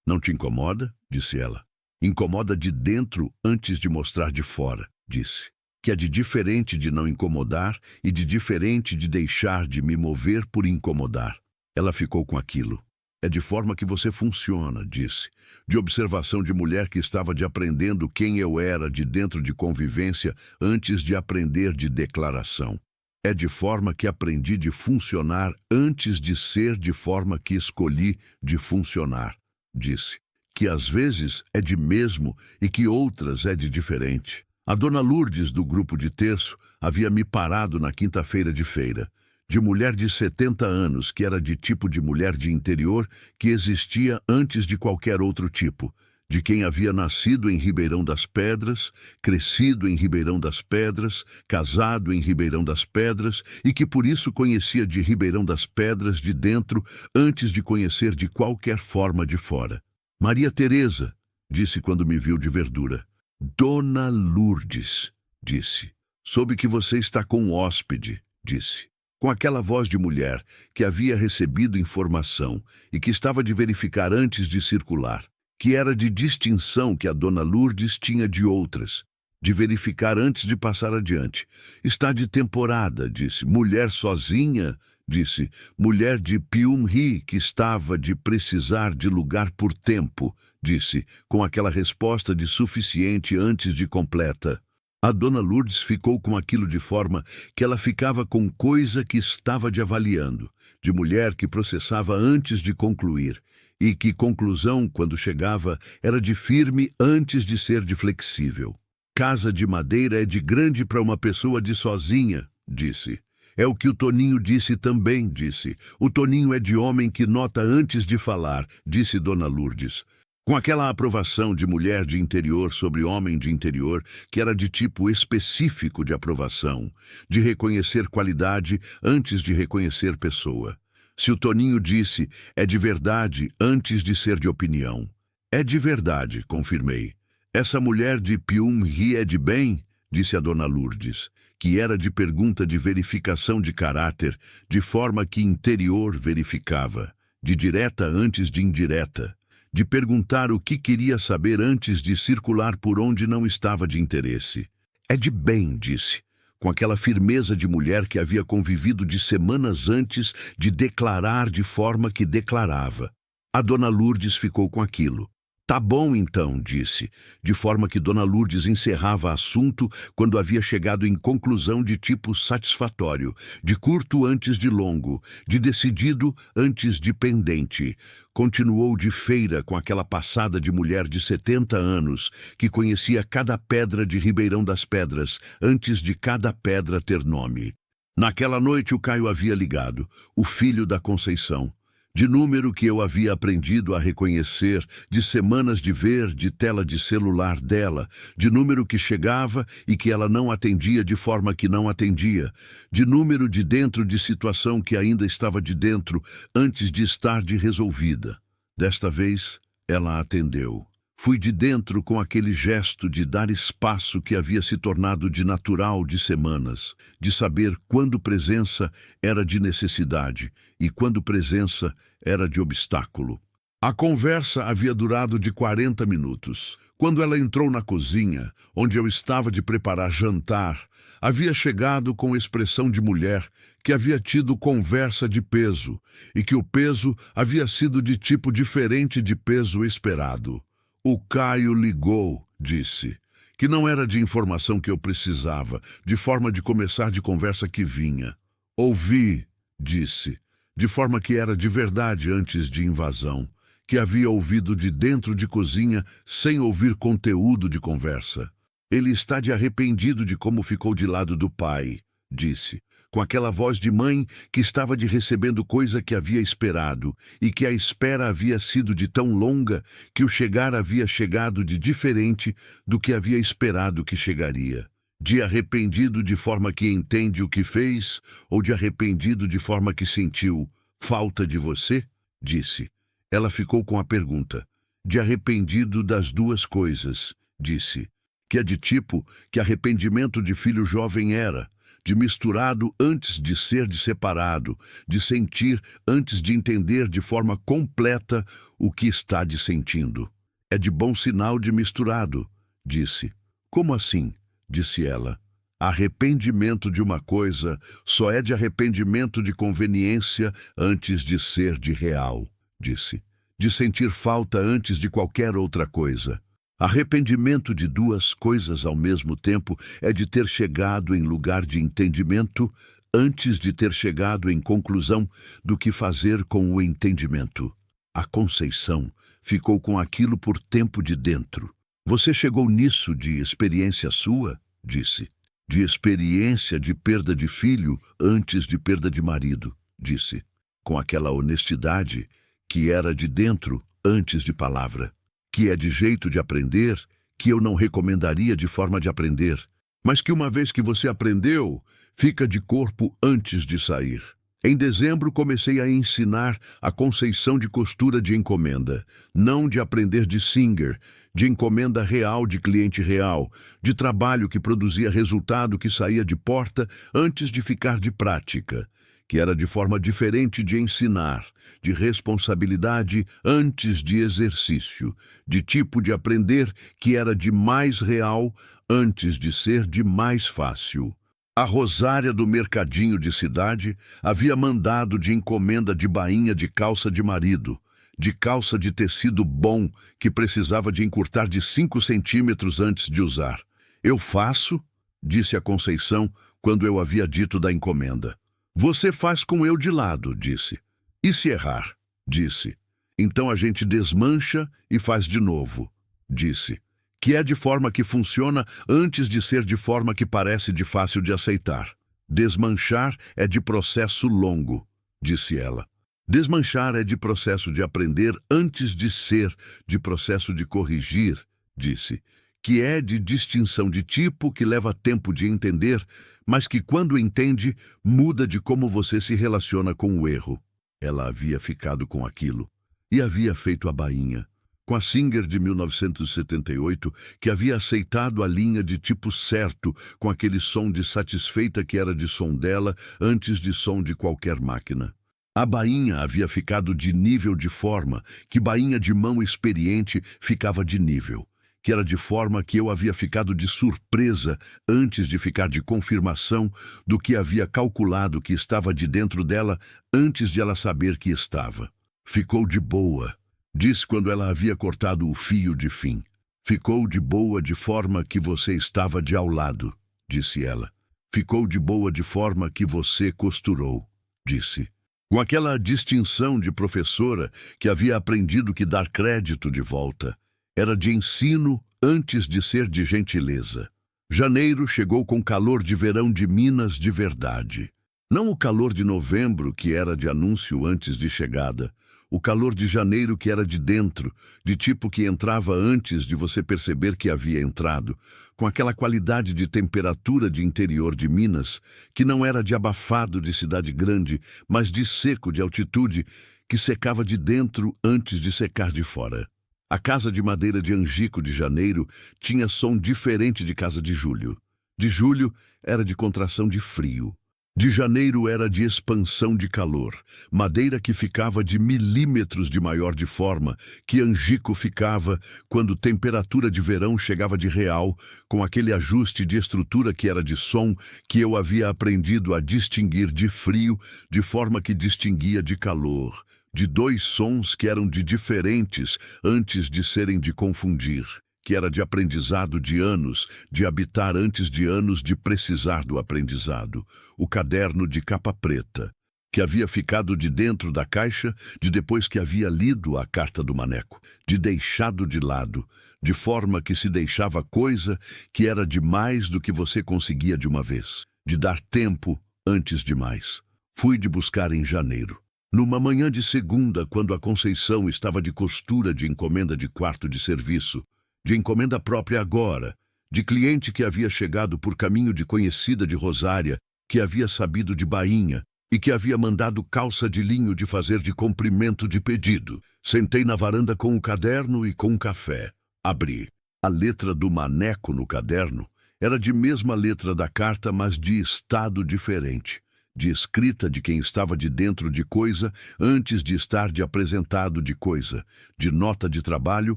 Não te incomoda? Disse ela. Incomoda de dentro antes de mostrar de fora, disse. Que é de diferente de não incomodar e de diferente de deixar de me mover por incomodar. Ela ficou com aquilo. É de forma que você funciona, disse. De observação de mulher que estava de aprendendo quem eu era de dentro de convivência antes de aprender de declaração. É de forma que aprendi de funcionar antes de ser de forma que escolhi de funcionar, disse. Que às vezes é de mesmo e que outras é de diferente. A dona Lourdes, do grupo de terço, havia me parado na quinta-feira de feira. De mulher de 70 anos, que era de tipo de mulher de interior que existia antes de qualquer outro tipo, de quem havia nascido em Ribeirão das Pedras, crescido em Ribeirão das Pedras, casado em Ribeirão das Pedras e que por isso conhecia de Ribeirão das Pedras de dentro antes de conhecer de qualquer forma de fora. Maria Teresa, disse quando me viu de verdura. Dona Lourdes, disse. Soube que você está com um hóspede, disse. Com aquela voz de mulher que havia recebido informação e que estava de verificar antes de circular, que era de distinção que a Dona Lourdes tinha de outras, de verificar antes de passar adiante. Está de temporada, disse. Mulher sozinha, disse. Mulher de Piumhi que estava de precisar de lugar por tempo, disse, com aquela resposta de suficiente antes de completa. A Dona Lourdes ficou com aquilo de forma que ela ficava com coisa que estava de avaliando, de mulher que processava antes de concluir, e que conclusão, quando chegava, era de firme antes de ser de flexível. Casa de madeira é de grande para uma pessoa de sozinha, disse. É o que o Toninho disse também, disse. O Toninho é de homem que nota antes de falar, disse Dona Lourdes. Com aquela aprovação de mulher de interior sobre homem de interior, que era de tipo específico de aprovação, de reconhecer qualidade antes de reconhecer pessoa. Se o Toninho disse, é de verdade antes de ser de opinião. É de verdade, confirmei. Essa mulher de Piumhi é de bem, disse a Dona Lourdes, que era de pergunta de verificação de caráter, de forma que interior verificava, de direta antes de indireta. De perguntar o que queria saber antes de circular por onde não estava de interesse. É de bem, disse, com aquela firmeza de mulher que havia convivido de semanas antes de declarar de forma que declarava. A Dona Lourdes ficou com aquilo. Tá bom então, disse, de forma que Dona Lourdes encerrava assunto quando havia chegado em conclusão de tipo satisfatório, de curto antes de longo, de decidido antes de pendente. Continuou de feira com aquela passada de mulher de 70 anos que conhecia cada pedra de Ribeirão das Pedras antes de cada pedra ter nome. Naquela noite o Caio havia ligado, o filho da Conceição. De número que eu havia aprendido a reconhecer, de semanas de ver, de tela de celular dela, de número que chegava e que ela não atendia de forma que não atendia, de número de dentro de situação que ainda estava de dentro antes de estar de resolvida. Desta vez, ela atendeu. Fui de dentro com aquele gesto de dar espaço que havia se tornado de natural de semanas, de saber quando presença era de necessidade e quando presença era de obstáculo. A conversa havia durado de 40 minutos. Quando ela entrou na cozinha, onde eu estava de preparar jantar, havia chegado com expressão de mulher que havia tido conversa de peso e que o peso havia sido de tipo diferente de peso esperado. O Caio ligou, disse, que não era de informação que eu precisava, de forma de começar de conversa que vinha. Ouvi, disse, de forma que era de verdade antes de invasão, que havia ouvido de dentro de cozinha sem ouvir conteúdo de conversa. Ele está de arrependido de como ficou de lado do pai, disse, com aquela voz de mãe que estava de recebendo coisa que havia esperado, e que a espera havia sido de tão longa que o chegar havia chegado de diferente do que havia esperado que chegaria. De arrependido de forma que entende o que fez, ou de arrependido de forma que sentiu falta de você? Disse. Ela ficou com a pergunta. De arrependido das duas coisas, disse, que é de tipo que arrependimento de filho jovem era, de misturado antes de ser de separado, de sentir antes de entender de forma completa o que está de sentindo. É de bom sinal de misturado, disse. Como assim? Disse ela. Arrependimento de uma coisa só é de arrependimento de conveniência antes de ser de real, disse. De sentir falta antes de qualquer outra coisa. Arrependimento de duas coisas ao mesmo tempo é de ter chegado em lugar de entendimento antes de ter chegado em conclusão do que fazer com o entendimento. A Conceição ficou com aquilo por tempo de dentro. Você chegou nisso de experiência sua? Disse. De experiência de perda de filho antes de perda de marido, disse. Com aquela honestidade que era de dentro antes de palavra. Que é de jeito de aprender, que eu não recomendaria de forma de aprender, mas que uma vez que você aprendeu, fica de corpo antes de sair. Em dezembro comecei a ensinar a Conceição de costura de encomenda, não de aprender de Singer, de encomenda real de cliente real, de trabalho que produzia resultado que saía de porta antes de ficar de prática. Que era de forma diferente de ensinar, de responsabilidade antes de exercício, de tipo de aprender que era de mais real antes de ser de mais fácil. A Rosária do mercadinho de cidade havia mandado de encomenda de bainha de calça de marido, de calça de tecido bom que precisava de encurtar de 5 centímetros antes de usar. Eu faço, disse a Conceição quando eu havia dito da encomenda. Você faz com eu de lado, disse. E se errar? Disse. Então a gente desmancha e faz de novo, disse. Que é de forma que funciona antes de ser de forma que parece de fácil de aceitar. Desmanchar é de processo longo, disse ela. Desmanchar é de processo de aprender antes de ser de processo de corrigir, disse. Que é de distinção de tipo que leva tempo de entender, mas que quando entende, muda de como você se relaciona com o erro. Ela havia ficado com aquilo e havia feito a bainha. Com a Singer de 1978, que havia aceitado a linha de tipo certo, com aquele som de satisfeita que era de som dela antes de som de qualquer máquina. A bainha havia ficado de nível de forma que bainha de mão experiente ficava de nível. Que era de forma que eu havia ficado de surpresa antes de ficar de confirmação do que havia calculado que estava de dentro dela antes de ela saber que estava. Ficou de boa, disse quando ela havia cortado o fio de fim. Ficou de boa de forma que você estava de ao lado, disse ela. Ficou de boa de forma que você costurou, disse. Com aquela distinção de professora que havia aprendido que dar crédito de volta. Era de ensino antes de ser de gentileza. Janeiro chegou com calor de verão de Minas de verdade. Não o calor de novembro, que era de anúncio antes de chegada. O calor de janeiro que era de dentro, de tipo que entrava antes de você perceber que havia entrado, com aquela qualidade de temperatura de interior de Minas, que não era de abafado de cidade grande, mas de seco de altitude, que secava de dentro antes de secar de fora. A casa de madeira de Angico de Janeiro tinha som diferente de casa de Júlio. De Júlio era de contração de frio. De Janeiro era de expansão de calor, madeira que ficava de milímetros de maior de forma que Angico ficava quando temperatura de verão chegava de real, com aquele ajuste de estrutura que era de som que eu havia aprendido a distinguir de frio, de forma que distinguia de calor, de dois sons que eram de diferentes antes de serem de confundir, que era de aprendizado de anos, de habitar antes de anos de precisar do aprendizado. O caderno de capa preta, que havia ficado de dentro da caixa, de depois que havia lido a carta do Maneco, de deixado de lado, de forma que se deixava coisa que era de mais do que você conseguia de uma vez, de dar tempo antes de mais. Fui de buscar em janeiro. Numa manhã de segunda, quando a Conceição estava de costura de encomenda de quarto de serviço, de encomenda própria agora, de cliente que havia chegado por caminho de conhecida de Rosária, que havia sabido de bainha e que havia mandado calça de linho de fazer de comprimento de pedido. Sentei na varanda com um caderno e com um café. Abri. A letra do Maneco no caderno era de mesma letra da carta, mas de estado diferente, de escrita de quem estava de dentro de coisa antes de estar de apresentado de coisa, de nota de trabalho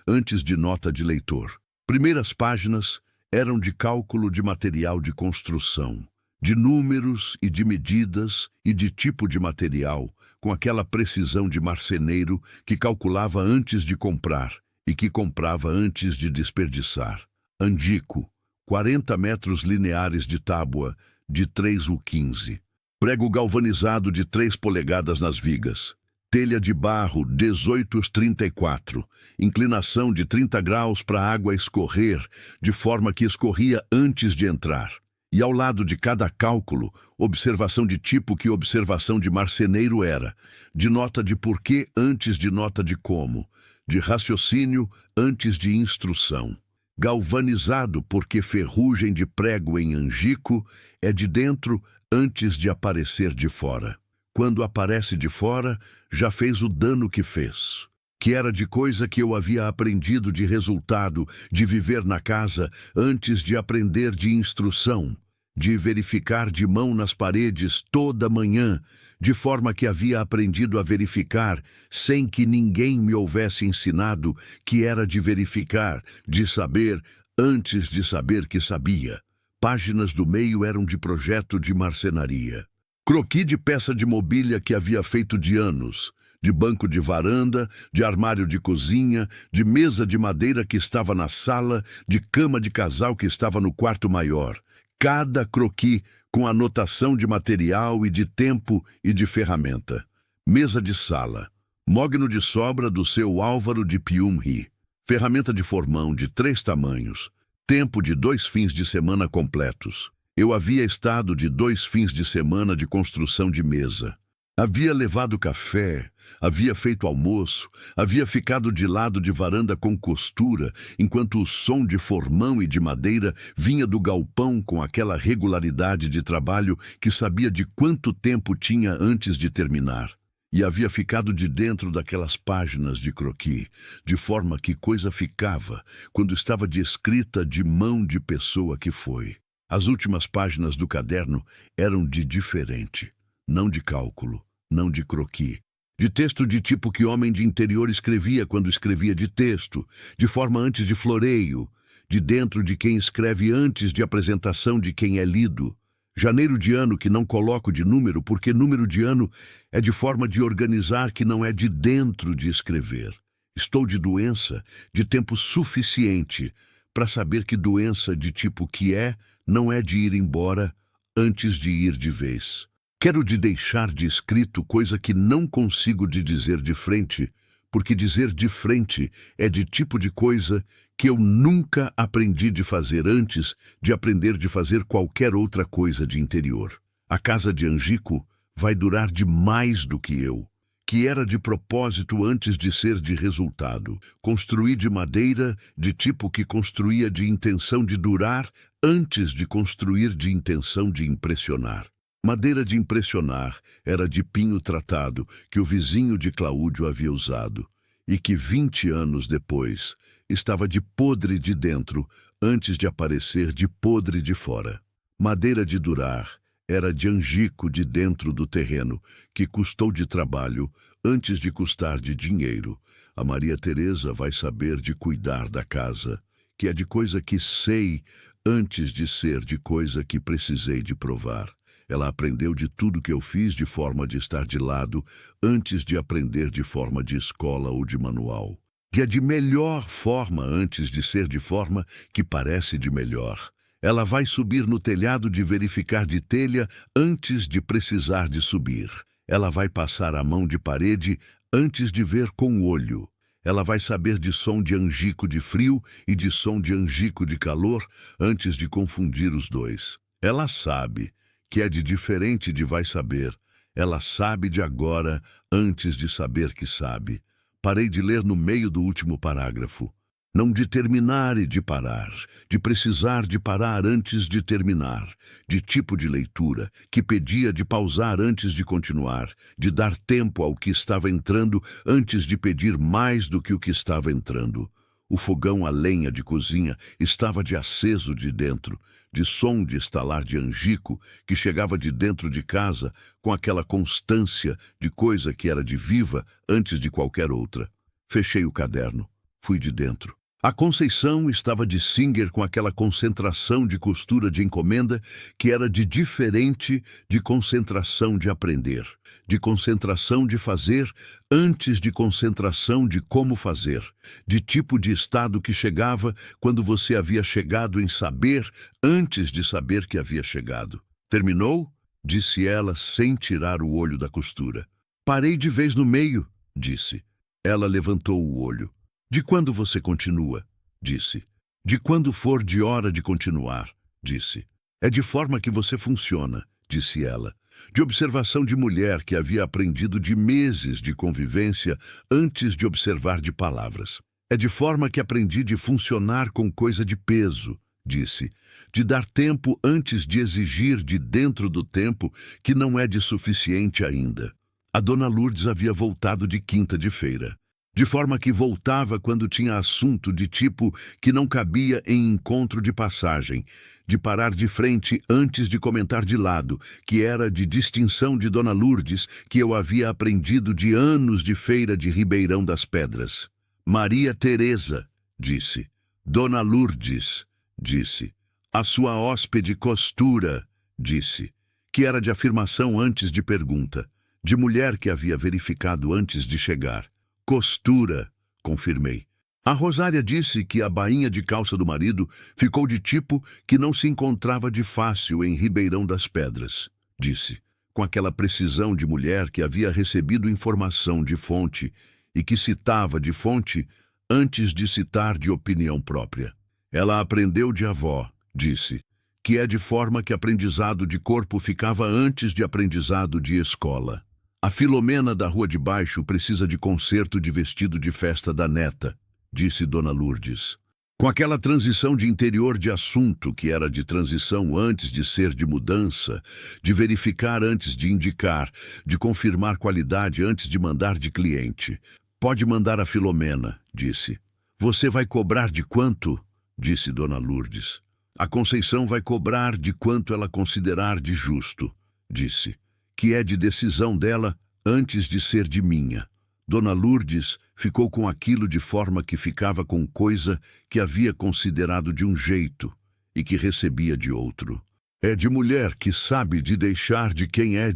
antes de nota de leitor. Primeiras páginas eram de cálculo de material de construção, de números e de medidas e de tipo de material, com aquela precisão de marceneiro que calculava antes de comprar e que comprava antes de desperdiçar. Angico, 40 metros lineares de tábua, de 3,15. Prego galvanizado de 3 polegadas nas vigas. Telha de barro 18,34. Inclinação de 30 graus para a água escorrer, de forma que escorria antes de entrar. E ao lado de cada cálculo, observação de tipo que observação de marceneiro era, de nota de porquê antes de nota de como, de raciocínio antes de instrução. Galvanizado porque ferrugem de prego em Angico é de dentro antes de aparecer de fora. Quando aparece de fora, já fez o dano que fez, que era de coisa que eu havia aprendido de resultado de viver na casa antes de aprender de instrução, de verificar de mão nas paredes toda manhã, de forma que havia aprendido a verificar sem que ninguém me houvesse ensinado que era de verificar, de saber antes de saber que sabia. Páginas do meio eram de projeto de marcenaria. Croqui de peça de mobília que havia feito de anos, de banco de varanda, de armário de cozinha, de mesa de madeira que estava na sala, de cama de casal que estava no quarto maior. Cada croqui com anotação de material e de tempo e de ferramenta. Mesa de sala. Mogno de sobra do seu Álvaro de Piumhi. Ferramenta de formão de 3 tamanhos. Tempo de 2 fins de semana completos. Eu havia estado de 2 fins de semana de construção de mesa. Havia levado café, havia feito almoço, havia ficado de lado de varanda com costura, enquanto o som de formão e de madeira vinha do galpão com aquela regularidade de trabalho que sabia de quanto tempo tinha antes de terminar. E havia ficado de dentro daquelas páginas de croqui, de forma que coisa ficava quando estava de escrita de mão de pessoa que foi. As últimas páginas do caderno eram de diferente, não de cálculo, não de croqui. De texto de tipo que homem de interior escrevia quando escrevia de texto, de forma antes de floreio, de dentro de quem escreve antes de apresentação de quem é lido. Janeiro de ano que não coloco de número, porque número de ano é de forma de organizar que não é de dentro de escrever. Estou de doença de tempo suficiente para saber que doença de tipo que é, não é de ir embora antes de ir de vez. Quero de deixar de escrito coisa que não consigo de dizer de frente, porque dizer de frente é de tipo de coisa que eu nunca aprendi de fazer antes de aprender de fazer qualquer outra coisa de interior. A casa de Angico vai durar de mais do que eu, que era de propósito antes de ser de resultado. Construí de madeira, de tipo que construía de intenção de durar, antes de construir de intenção de impressionar. Madeira de impressionar era de pinho tratado, que o vizinho de Cláudio havia usado. e que 20 anos depois estava de podre de dentro antes de aparecer de podre de fora. Madeira de durar era de angico de dentro do terreno, que custou de trabalho antes de custar de dinheiro. A Maria Teresa vai saber de cuidar da casa, que é de coisa que sei antes de ser de coisa que precisei de provar. Ela aprendeu de tudo que eu fiz de forma de estar de lado antes de aprender de forma de escola ou de manual. Que é de melhor forma antes de ser de forma que parece de melhor. Ela vai subir no telhado de verificar de telha antes de precisar de subir. Ela vai passar a mão de parede antes de ver com o olho. Ela vai saber de som de angico de frio e de som de angico de calor antes de confundir os dois. Ela sabe que é de diferente de vai saber. Ela sabe de agora antes de saber que sabe. Parei de ler no meio do último parágrafo. Não de terminar e de parar, de precisar de parar antes de terminar, de tipo de leitura, que pedia de pausar antes de continuar, de dar tempo ao que estava entrando antes de pedir mais do que o que estava entrando. O fogão a lenha de cozinha estava de aceso de dentro, de som de estalar de angico que chegava de dentro de casa com aquela constância de coisa que era de viva antes de qualquer outra. Fechei o caderno. Fui de dentro. A Conceição estava de Singer com aquela concentração de costura de encomenda que era de diferente de concentração de aprender, de concentração de fazer antes de concentração de como fazer, de tipo de estado que chegava quando você havia chegado em saber antes de saber que havia chegado. Terminou? Disse ela sem tirar o olho da costura. Parei de vez no meio, disse. Ela levantou o olho. De quando você continua? Disse. De quando for de hora de continuar? Disse. É de forma que você funciona, disse ela. De observação de mulher que havia aprendido de meses de convivência antes de observar de palavras. É de forma que aprendi de funcionar com coisa de peso, disse. De dar tempo antes de exigir de dentro do tempo que não é de suficiente ainda. A dona Lourdes havia voltado de quinta de feira. De forma que voltava quando tinha assunto de tipo que não cabia em encontro de passagem, de parar de frente antes de comentar de lado, que era de distinção de Dona Lourdes, que eu havia aprendido de anos de feira de Ribeirão das Pedras. Maria Teresa, disse. Dona Lourdes, disse. A sua hóspede costura, disse. Que era de afirmação antes de pergunta, de mulher que havia verificado antes de chegar. Costura, confirmei. A Rosária disse que a bainha de calça do marido ficou de tipo que não se encontrava de fácil em Ribeirão das Pedras, disse, com aquela precisão de mulher que havia recebido informação de fonte e que citava de fonte antes de citar de opinião própria. Ela aprendeu de avó, disse, que é de forma que aprendizado de corpo ficava antes de aprendizado de escola. A Filomena da Rua de Baixo precisa de concerto de vestido de festa da neta, disse Dona Lourdes. Com aquela transição de interior de assunto que era de transição antes de ser de mudança, de verificar antes de indicar, de confirmar qualidade antes de mandar de cliente. Pode mandar a Filomena, disse. Você vai cobrar de quanto? Disse Dona Lourdes. A Conceição vai cobrar de quanto ela considerar de justo, disse. Que é de decisão dela antes de ser de minha. Dona Lourdes ficou com aquilo de forma que ficava com coisa que havia considerado de um jeito e que recebia de outro. É de mulher que sabe de deixar de quem é,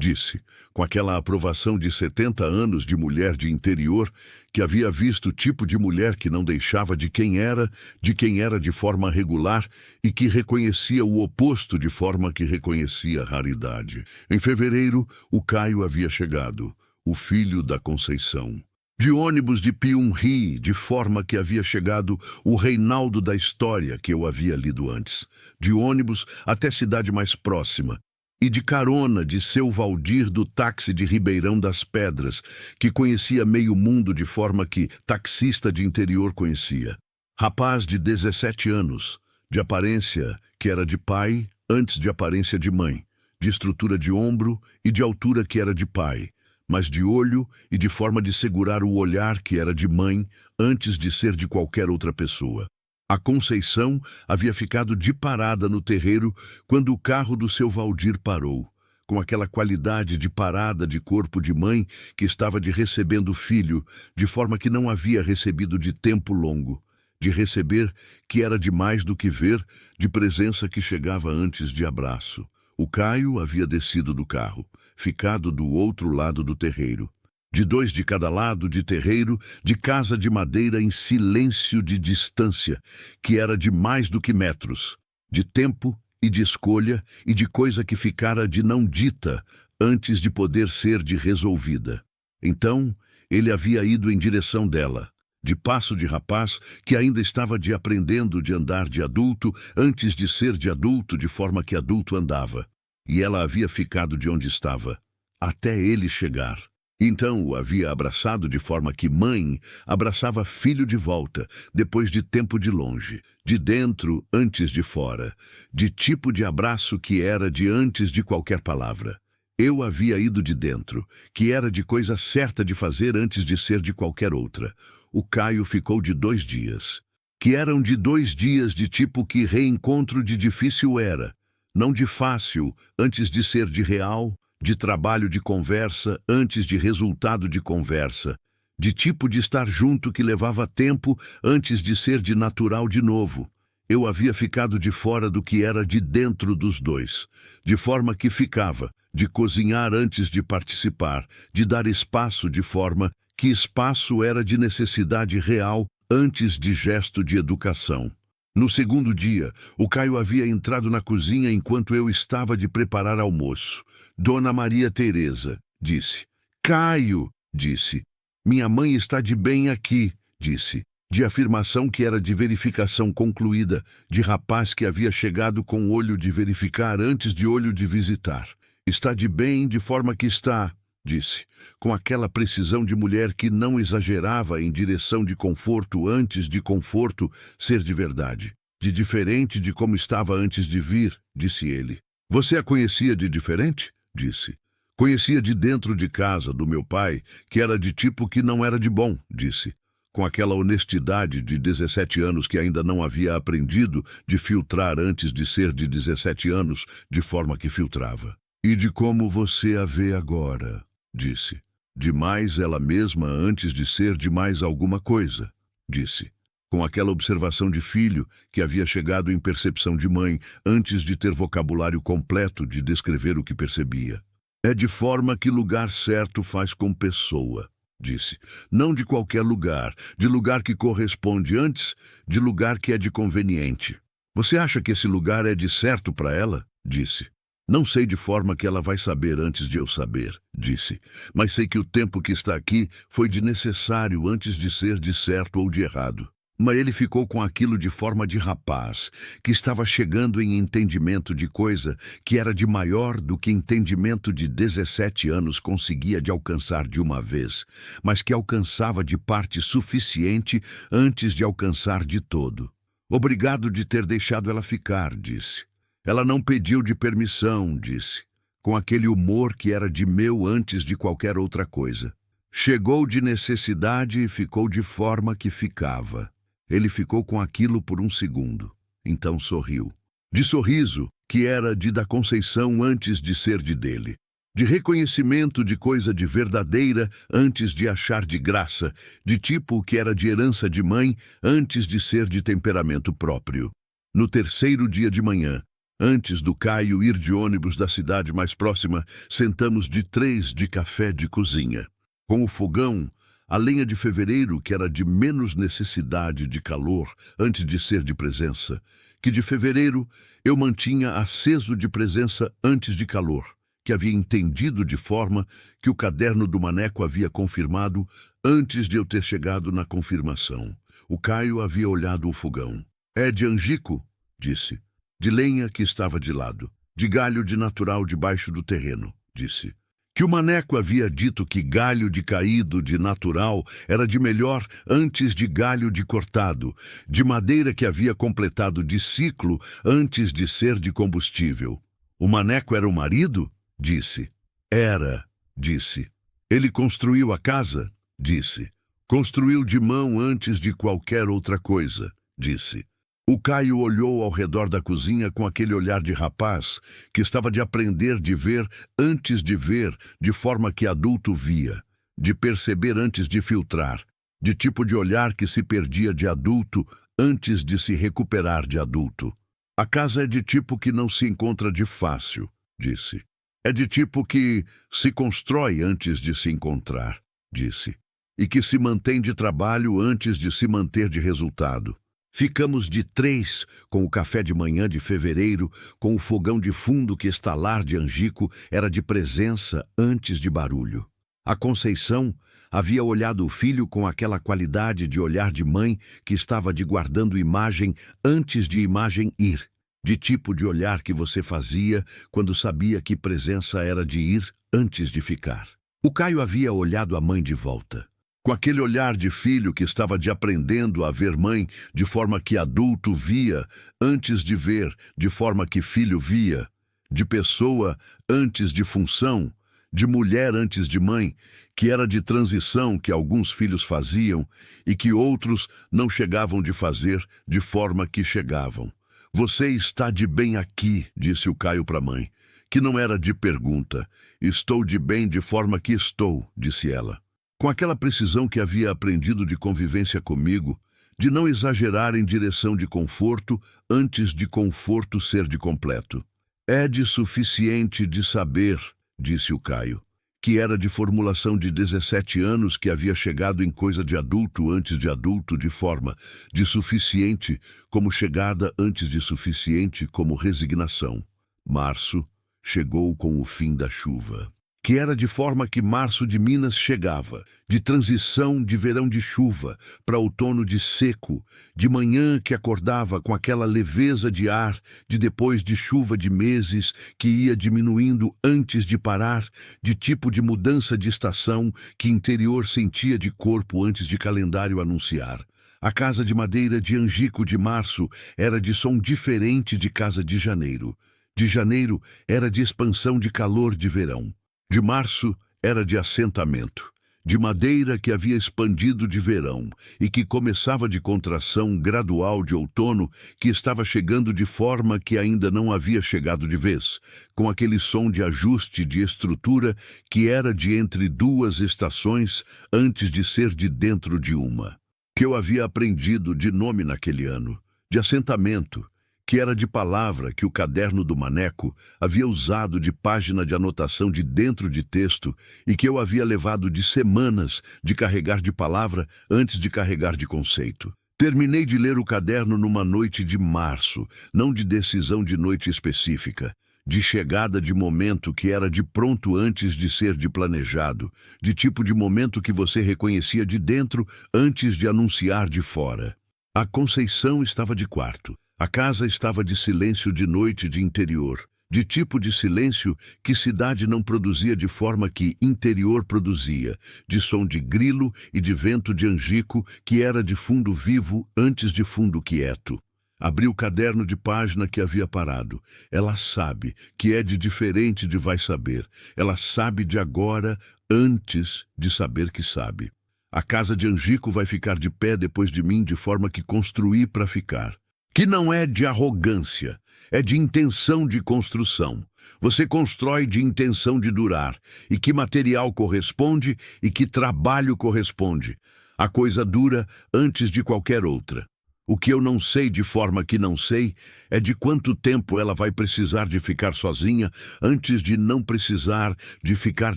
disse, com aquela aprovação de 70 anos de mulher de interior que havia visto o tipo de mulher que não deixava de quem era de forma regular e que reconhecia o oposto de forma que reconhecia a raridade. Em fevereiro, o Caio havia chegado, o filho da Conceição. De ônibus de Piumhi, de forma que havia chegado o Reinaldo da história que eu havia lido antes. De ônibus até cidade mais próxima. E de carona de seu Valdir do táxi de Ribeirão das Pedras, que conhecia meio mundo de forma que taxista de interior conhecia. Rapaz de 17 anos, de aparência que era de pai antes de aparência de mãe, de estrutura de ombro e de altura que era de pai, mas de olho e de forma de segurar o olhar que era de mãe antes de ser de qualquer outra pessoa. A Conceição havia ficado de parada no terreiro quando o carro do seu Valdir parou, com aquela qualidade de parada de corpo de mãe que estava de recebendo o filho, de forma que não havia recebido de tempo longo, de receber que era de mais do que ver, de presença que chegava antes de abraço. O Caio havia descido do carro, ficado do outro lado do terreiro. De dois de cada lado de terreiro, de casa de madeira em silêncio de distância, que era de mais do que metros, de tempo e de escolha e de coisa que ficara de não dita antes de poder ser de resolvida. Então, ele havia ido em direção dela, de passo de rapaz que ainda estava de aprendendo de andar de adulto antes de ser de adulto de forma que adulto andava. E ela havia ficado de onde estava, até ele chegar. Então o havia abraçado de forma que mãe abraçava filho de volta, depois de tempo de longe, de dentro antes de fora, de tipo de abraço que era de antes de qualquer palavra. Eu havia ido de dentro, que era de coisa certa de fazer antes de ser de qualquer outra. O Caio ficou de 2 dias, que eram de 2 dias de tipo que reencontro de difícil era, não de fácil antes de ser de real, de trabalho de conversa antes de resultado de conversa, de tipo de estar junto que levava tempo antes de ser de natural de novo. Eu havia ficado de fora do que era de dentro dos dois, de forma que ficava, de cozinhar antes de participar, de dar espaço de forma que espaço era de necessidade real antes de gesto de educação. No segundo dia, o Caio havia entrado na cozinha enquanto eu estava de preparar almoço. Dona Maria Teresa disse. Caio, disse. Minha mãe está de bem aqui, disse. De afirmação que era de verificação concluída, de rapaz que havia chegado com olho de verificar antes de olho de visitar. Está de bem de forma que está, disse, com aquela precisão de mulher que não exagerava em direção de conforto antes de conforto ser de verdade. De diferente de como estava antes de vir, disse ele. Você a conhecia de diferente? Disse. Conhecia de dentro de casa do meu pai, que era de tipo que não era de bom, disse. Com aquela honestidade de 17 anos que ainda não havia aprendido de filtrar antes de ser de 17 anos, de forma que filtrava. E de como você a vê agora, disse. De mais ela mesma antes de ser de mais alguma coisa, disse. Com aquela observação de filho que havia chegado em percepção de mãe antes de ter vocabulário completo de descrever o que percebia. É de forma que lugar certo faz com pessoa, disse. Não de qualquer lugar, de lugar que corresponde antes, de lugar que é de conveniente. Você acha que esse lugar é de certo para ela? Disse. Não sei de forma que ela vai saber antes de eu saber, disse. Mas sei que o tempo que está aqui foi de necessário antes de ser de certo ou de errado. Mas ele ficou com aquilo de forma de rapaz, que estava chegando em entendimento de coisa que era de maior do que entendimento de 17 anos conseguia de alcançar de uma vez, mas que alcançava de parte suficiente antes de alcançar de todo. Obrigado de ter deixado ela ficar, disse. Ela não pediu de permissão, disse, com aquele humor que era de meu antes de qualquer outra coisa. Chegou de necessidade e ficou de forma que ficava. Ele ficou com aquilo por um segundo. Então sorriu. De sorriso, que era de da Conceição antes de ser de dele. De reconhecimento de coisa de verdadeira antes de achar de graça, de tipo que era de herança de mãe antes de ser de temperamento próprio. No terceiro dia de manhã, antes do Caio ir de ônibus da cidade mais próxima, sentamos de 3 de café de cozinha. Com o fogão, a lenha de fevereiro, que era de menos necessidade de calor antes de ser de presença, que de fevereiro eu mantinha aceso de presença antes de calor, que havia entendido de forma que o caderno do Maneco havia confirmado antes de eu ter chegado na confirmação. O Caio havia olhado o fogão. É de angico, disse. De lenha que estava de lado, de galho de natural debaixo do terreno, disse. Que o Maneco havia dito que galho de caído de natural era de melhor antes de galho de cortado, de madeira que havia completado de ciclo antes de ser de combustível. O Maneco era o marido? Disse. Era, disse. Ele construiu a casa? Disse. Construiu de mão antes de qualquer outra coisa, disse. O Caio olhou ao redor da cozinha com aquele olhar de rapaz que estava de aprender de ver antes de ver, de forma que adulto via, de perceber antes de filtrar, de tipo de olhar que se perdia de adulto antes de se recuperar de adulto. A casa é de tipo que não se encontra de fácil, disse. É de tipo que se constrói antes de se encontrar, disse. E que se mantém de trabalho antes de se manter de resultado. Ficamos de 3 com o café de manhã de fevereiro, com o fogão de fundo que estalar de Angico era de presença antes de barulho. A Conceição havia olhado o filho com aquela qualidade de olhar de mãe que estava de guardando imagem antes de imagem ir, de tipo de olhar que você fazia quando sabia que presença era de ir antes de ficar. O Caio havia olhado a mãe de volta, com aquele olhar de filho que estava de aprendendo a ver mãe de forma que adulto via antes de ver, de forma que filho via, de pessoa antes de função, de mulher antes de mãe, que era de transição que alguns filhos faziam e que outros não chegavam de fazer de forma que chegavam. Você está de bem aqui, disse o Caio para a mãe, que não era de pergunta. Estou de bem de forma que estou, disse ela. Com aquela precisão que havia aprendido de convivência comigo, de não exagerar em direção de conforto antes de conforto ser de completo. É de suficiente de saber, disse o Caio, que era de formulação de 17 anos que havia chegado em coisa de adulto antes de adulto de forma de suficiente como chegada antes de suficiente como resignação. Março chegou com o fim da chuva. Que era de forma que março de Minas chegava, de transição de verão de chuva para outono de seco, de manhã que acordava com aquela leveza de ar, de depois de chuva de meses que ia diminuindo antes de parar, de tipo de mudança de estação que interior sentia de corpo antes de calendário anunciar. A casa de madeira de Angico de março era de som diferente de casa de janeiro. De janeiro era de expansão de calor de verão. De março era de assentamento, de madeira que havia expandido de verão e que começava de contração gradual de outono que estava chegando de forma que ainda não havia chegado de vez, com aquele som de ajuste de estrutura que era de entre duas estações antes de ser de dentro de uma. Que eu havia aprendido de nome naquele ano, de assentamento, que era de palavra que o caderno do Maneco havia usado de página de anotação de dentro de texto e que eu havia levado de semanas de carregar de palavra antes de carregar de conceito. Terminei de ler o caderno numa noite de março, não de decisão de noite específica, de chegada de momento que era de pronto antes de ser de planejado, de tipo de momento que você reconhecia de dentro antes de anunciar de fora. A Conceição estava de quarto. A casa estava de silêncio de noite de interior, de tipo de silêncio que cidade não produzia de forma que interior produzia, de som de grilo e de vento de Angico que era de fundo vivo antes de fundo quieto. Abri o caderno de página que havia parado. Ela sabe que é de diferente de vai saber. Ela sabe de agora antes de saber que sabe. A casa de Angico vai ficar de pé depois de mim de forma que construí para ficar. Que não é de arrogância, é de intenção de construção. Você constrói de intenção de durar, e que material corresponde e que trabalho corresponde. A coisa dura antes de qualquer outra. O que eu não sei de forma que não sei é de quanto tempo ela vai precisar de ficar sozinha antes de não precisar de ficar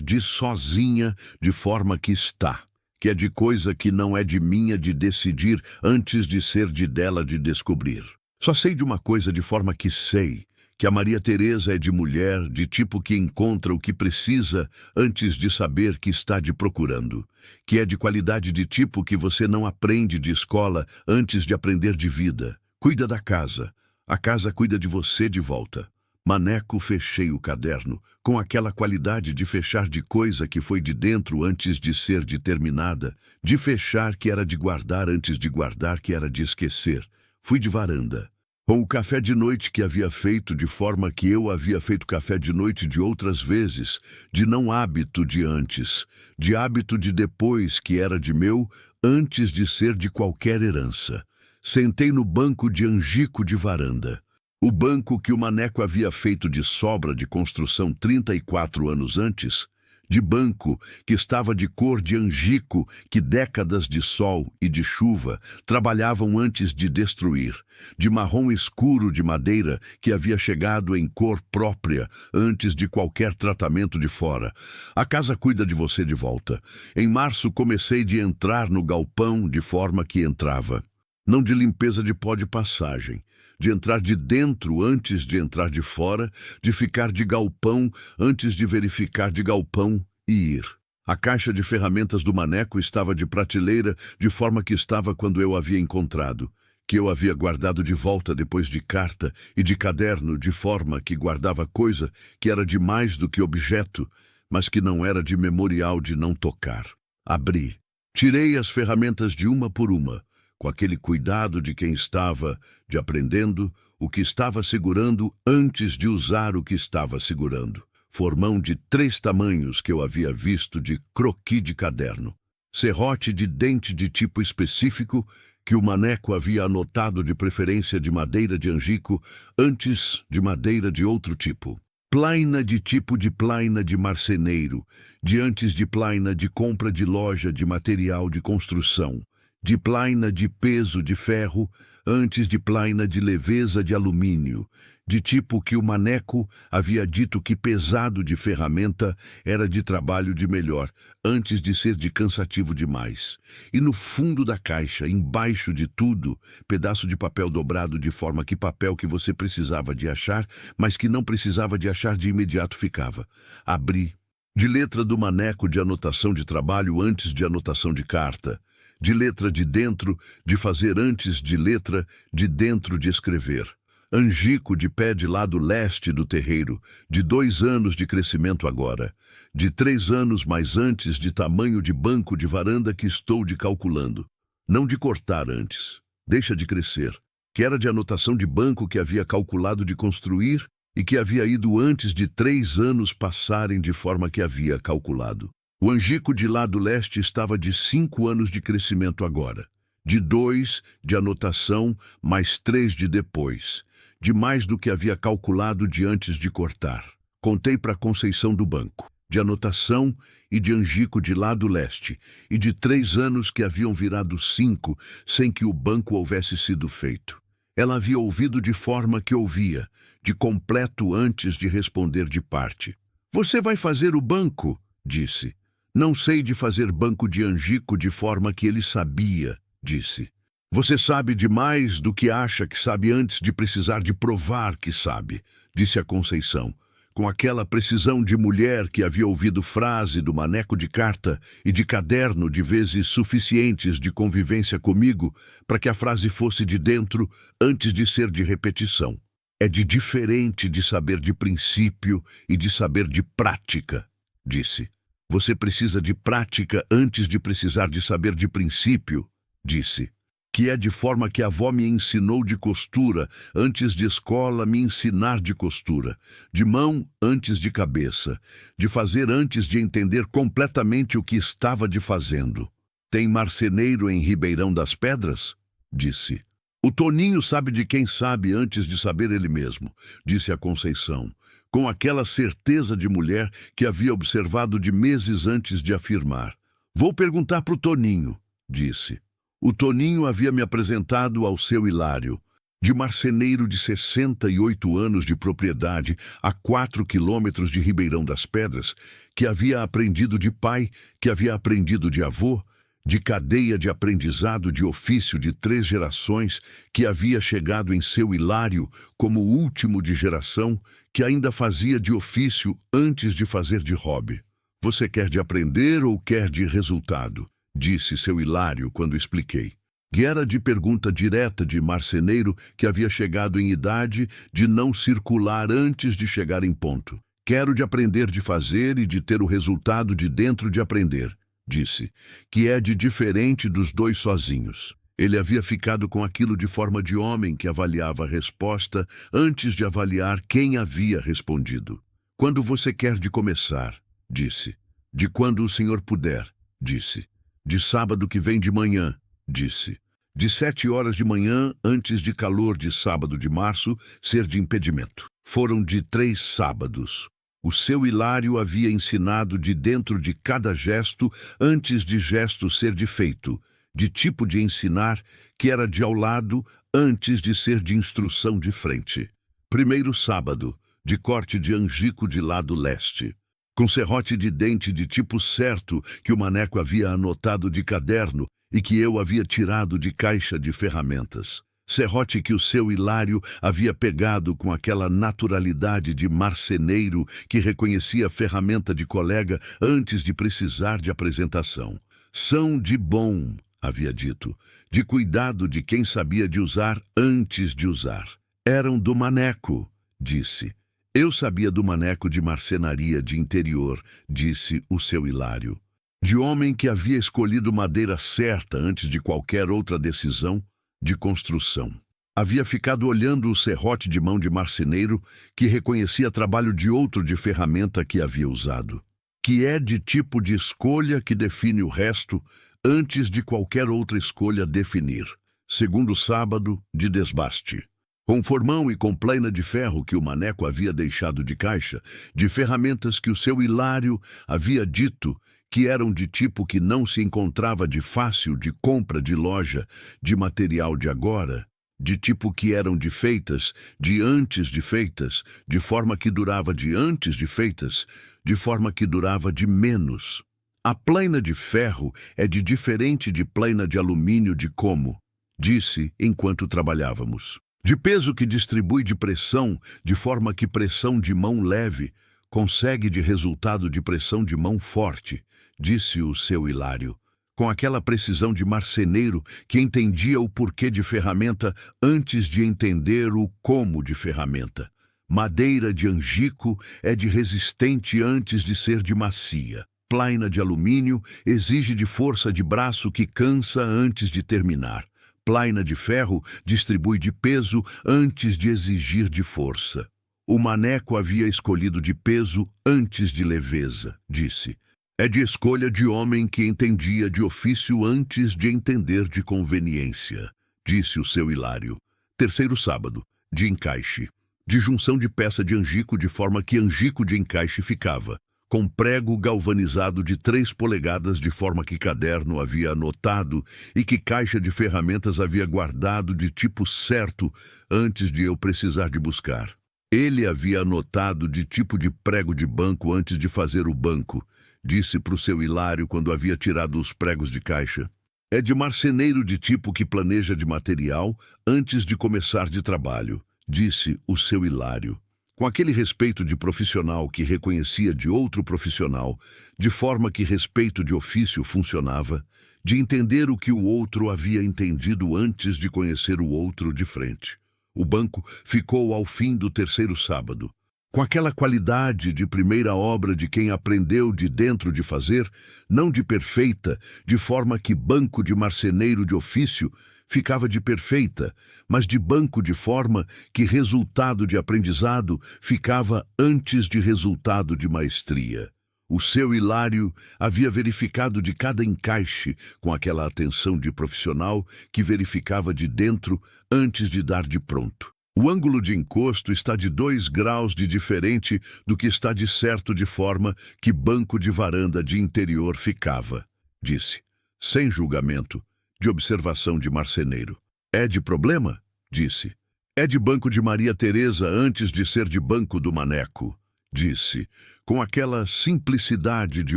de sozinha de forma que está. Que é de coisa que não é de minha de decidir antes de ser de dela de descobrir. Só sei de uma coisa de forma que sei, que a Maria Teresa é de mulher, de tipo que encontra o que precisa antes de saber que está de procurando, que é de qualidade de tipo que você não aprende de escola antes de aprender de vida. Cuida da casa, a casa cuida de você de volta. Maneco, fechei o caderno, com aquela qualidade de fechar de coisa que foi de dentro antes de ser determinada, de fechar que era de guardar antes de guardar que era de esquecer. Fui de varanda. Com o café de noite que havia feito, de forma que eu havia feito café de noite de outras vezes, de não hábito de antes, de hábito de depois que era de meu, antes de ser de qualquer herança. Sentei no banco de angico de varanda. O banco que o maneco havia feito de sobra de construção 34 anos antes, de banco que estava de cor de angico que décadas de sol e de chuva trabalhavam antes de destruir, de marrom escuro de madeira que havia chegado em cor própria antes de qualquer tratamento de fora. A casa cuida de você de volta. Em março comecei de entrar no galpão de forma que entrava. Não de limpeza de pó de passagem, de entrar de dentro antes de entrar de fora, de ficar de galpão antes de verificar de galpão e ir. A caixa de ferramentas do maneco estava de prateleira de forma que estava quando eu havia encontrado, que eu havia guardado de volta depois de carta e de caderno de forma que guardava coisa que era de mais do que objeto, mas que não era de memorial de não tocar. Abri. Tirei as ferramentas de uma por uma, com aquele cuidado de quem estava de aprendendo o que estava segurando antes de usar o que estava segurando. Formão de 3 tamanhos que eu havia visto de croquis de caderno. Serrote de dente de tipo específico que o maneco havia anotado de preferência de madeira de angico antes de madeira de outro tipo. Plaina de tipo de plaina de marceneiro, de antes de plaina de compra de loja de material de construção. De plaina de peso de ferro, antes de plaina de leveza de alumínio, de tipo que o maneco havia dito que pesado de ferramenta era de trabalho de melhor, antes de ser de cansativo demais. E no fundo da caixa, embaixo de tudo, pedaço de papel dobrado de forma que papel que você precisava de achar, mas que não precisava de achar de imediato ficava. Abri. De letra do maneco de anotação de trabalho antes de anotação de carta. De letra de dentro, de fazer antes de letra, de dentro de escrever. Angico de pé de lado leste do terreiro, de 2 anos de crescimento agora, de 3 anos mais antes de tamanho de banco de varanda que estou de calculando. Não de cortar antes, deixa de crescer, que era de anotação de banco que havia calculado de construir e que havia ido antes de 3 anos passarem de forma que havia calculado. O angico de lado leste estava de 5 anos de crescimento agora, de 2 de anotação, mais 3 de depois, de mais do que havia calculado de antes de cortar. Contei para Conceição do banco, de anotação e de angico de lado leste, e de 3 anos que haviam virado 5, sem que o banco houvesse sido feito. Ela havia ouvido de forma que ouvia, de completo antes de responder de parte. Você vai fazer o banco? Disse. Não sei de fazer banco de angico de forma que ele sabia, disse. Você sabe demais do que acha que sabe antes de precisar de provar que sabe, disse a Conceição, com aquela precisão de mulher que havia ouvido frase do maneco de carta e de caderno de vezes suficientes de convivência comigo para que a frase fosse de dentro antes de ser de repetição. É de diferente de saber de princípio e de saber de prática, disse. Você precisa de prática antes de precisar de saber de princípio, disse. Que é de forma que a avó me ensinou de costura, antes de escola me ensinar de costura, de mão antes de cabeça, de fazer antes de entender completamente o que estava de fazendo. Tem marceneiro em Ribeirão das Pedras? Disse. O Toninho sabe de quem sabe antes de saber ele mesmo, disse a Conceição, com aquela certeza de mulher que havia observado de meses antes de afirmar. Vou perguntar para o Toninho, disse. O Toninho havia me apresentado ao seu Hilário, de marceneiro de 68 anos de propriedade a 4 quilômetros de Ribeirão das Pedras, que havia aprendido de pai, que havia aprendido de avô, de cadeia de aprendizado de ofício de 3 gerações, que havia chegado em seu Hilário como o último de geração, que ainda fazia de ofício antes de fazer de hobby. Você quer de aprender ou quer de resultado? Disse seu Hilário quando expliquei. Que era de pergunta direta de marceneiro que havia chegado em idade de não circular antes de chegar em ponto. Quero de aprender de fazer e de ter o resultado de dentro de aprender, disse, que é de diferente dos 2 sozinhos. Ele havia ficado com aquilo de forma de homem que avaliava a resposta antes de avaliar quem havia respondido. Quando você quer de começar? Disse. De quando o senhor puder? Disse. De sábado que vem de manhã? Disse. De 7 horas de manhã, antes de calor de sábado de março ser de impedimento. Foram de 3 sábados. O seu Hilário havia ensinado de dentro de cada gesto antes de gesto ser de feito, de tipo de ensinar que era de ao lado antes de ser de instrução de frente. Primeiro sábado, de corte de angico de lado leste, com serrote de dente de tipo certo que o maneco havia anotado de caderno e que eu havia tirado de caixa de ferramentas. Serrote que o seu Hilário havia pegado com aquela naturalidade de marceneiro que reconhecia a ferramenta de colega antes de precisar de apresentação. São de bom, havia dito, de cuidado de quem sabia de usar antes de usar. Eram do maneco, disse. Eu sabia do maneco de marcenaria de interior, disse o seu Hilário. De homem que havia escolhido madeira certa antes de qualquer outra decisão de construção. Havia ficado olhando o serrote de mão de marceneiro que reconhecia trabalho de outro de ferramenta que havia usado, que é de tipo de escolha que define o resto antes de qualquer outra escolha definir. Segundo sábado, de desbaste. Com formão e com plaina de ferro que o maneco havia deixado de caixa, de ferramentas que o seu Hilário havia dito que eram de tipo que não se encontrava de fácil de compra de loja, de material de agora, de tipo que eram de feitas, de antes de feitas, de forma que durava de antes de feitas, de forma que durava de menos. A plaina de ferro é de diferente de plaina de alumínio de como, disse enquanto trabalhávamos. De peso que distribui de pressão, de forma que pressão de mão leve consegue de resultado de pressão de mão forte, disse o seu Hilário, com aquela precisão de marceneiro que entendia o porquê de ferramenta antes de entender o como de ferramenta. Madeira de angico é de resistente antes de ser de macia. Plaina de alumínio exige de força de braço que cansa antes de terminar. Plaina de ferro distribui de peso antes de exigir de força. O maneco havia escolhido de peso antes de leveza, disse. É de escolha de homem que entendia de ofício antes de entender de conveniência, disse o seu Hilário. Terceiro sábado, de encaixe. De junção de peça de angico de forma que angico de encaixe ficava, com prego galvanizado de 3 polegadas de forma que caderno havia anotado e que caixa de ferramentas havia guardado de tipo certo antes de eu precisar de buscar. Ele havia anotado de tipo de prego de banco antes de fazer o banco, disse para o seu Hilário quando havia tirado os pregos de caixa. É de marceneiro de tipo que planeja de material antes de começar de trabalho, disse o seu Hilário, com aquele respeito de profissional que reconhecia de outro profissional, de forma que respeito de ofício funcionava, de entender o que o outro havia entendido antes de conhecer o outro de frente. O banco ficou ao fim do terceiro sábado, com aquela qualidade de primeira obra de quem aprendeu de dentro de fazer, não de perfeita, de forma que banco de marceneiro de ofício ficava de perfeita, mas de banco de forma que resultado de aprendizado ficava antes de resultado de maestria. O seu Hilário havia verificado de cada encaixe com aquela atenção de profissional que verificava de dentro antes de dar de pronto. O ângulo de encosto está de 2 graus de diferente do que está de certo de forma que banco de varanda de interior ficava, disse, sem julgamento, de observação de marceneiro. É de problema? Disse. É de banco de Maria Teresa antes de ser de banco do maneco, disse, com aquela simplicidade de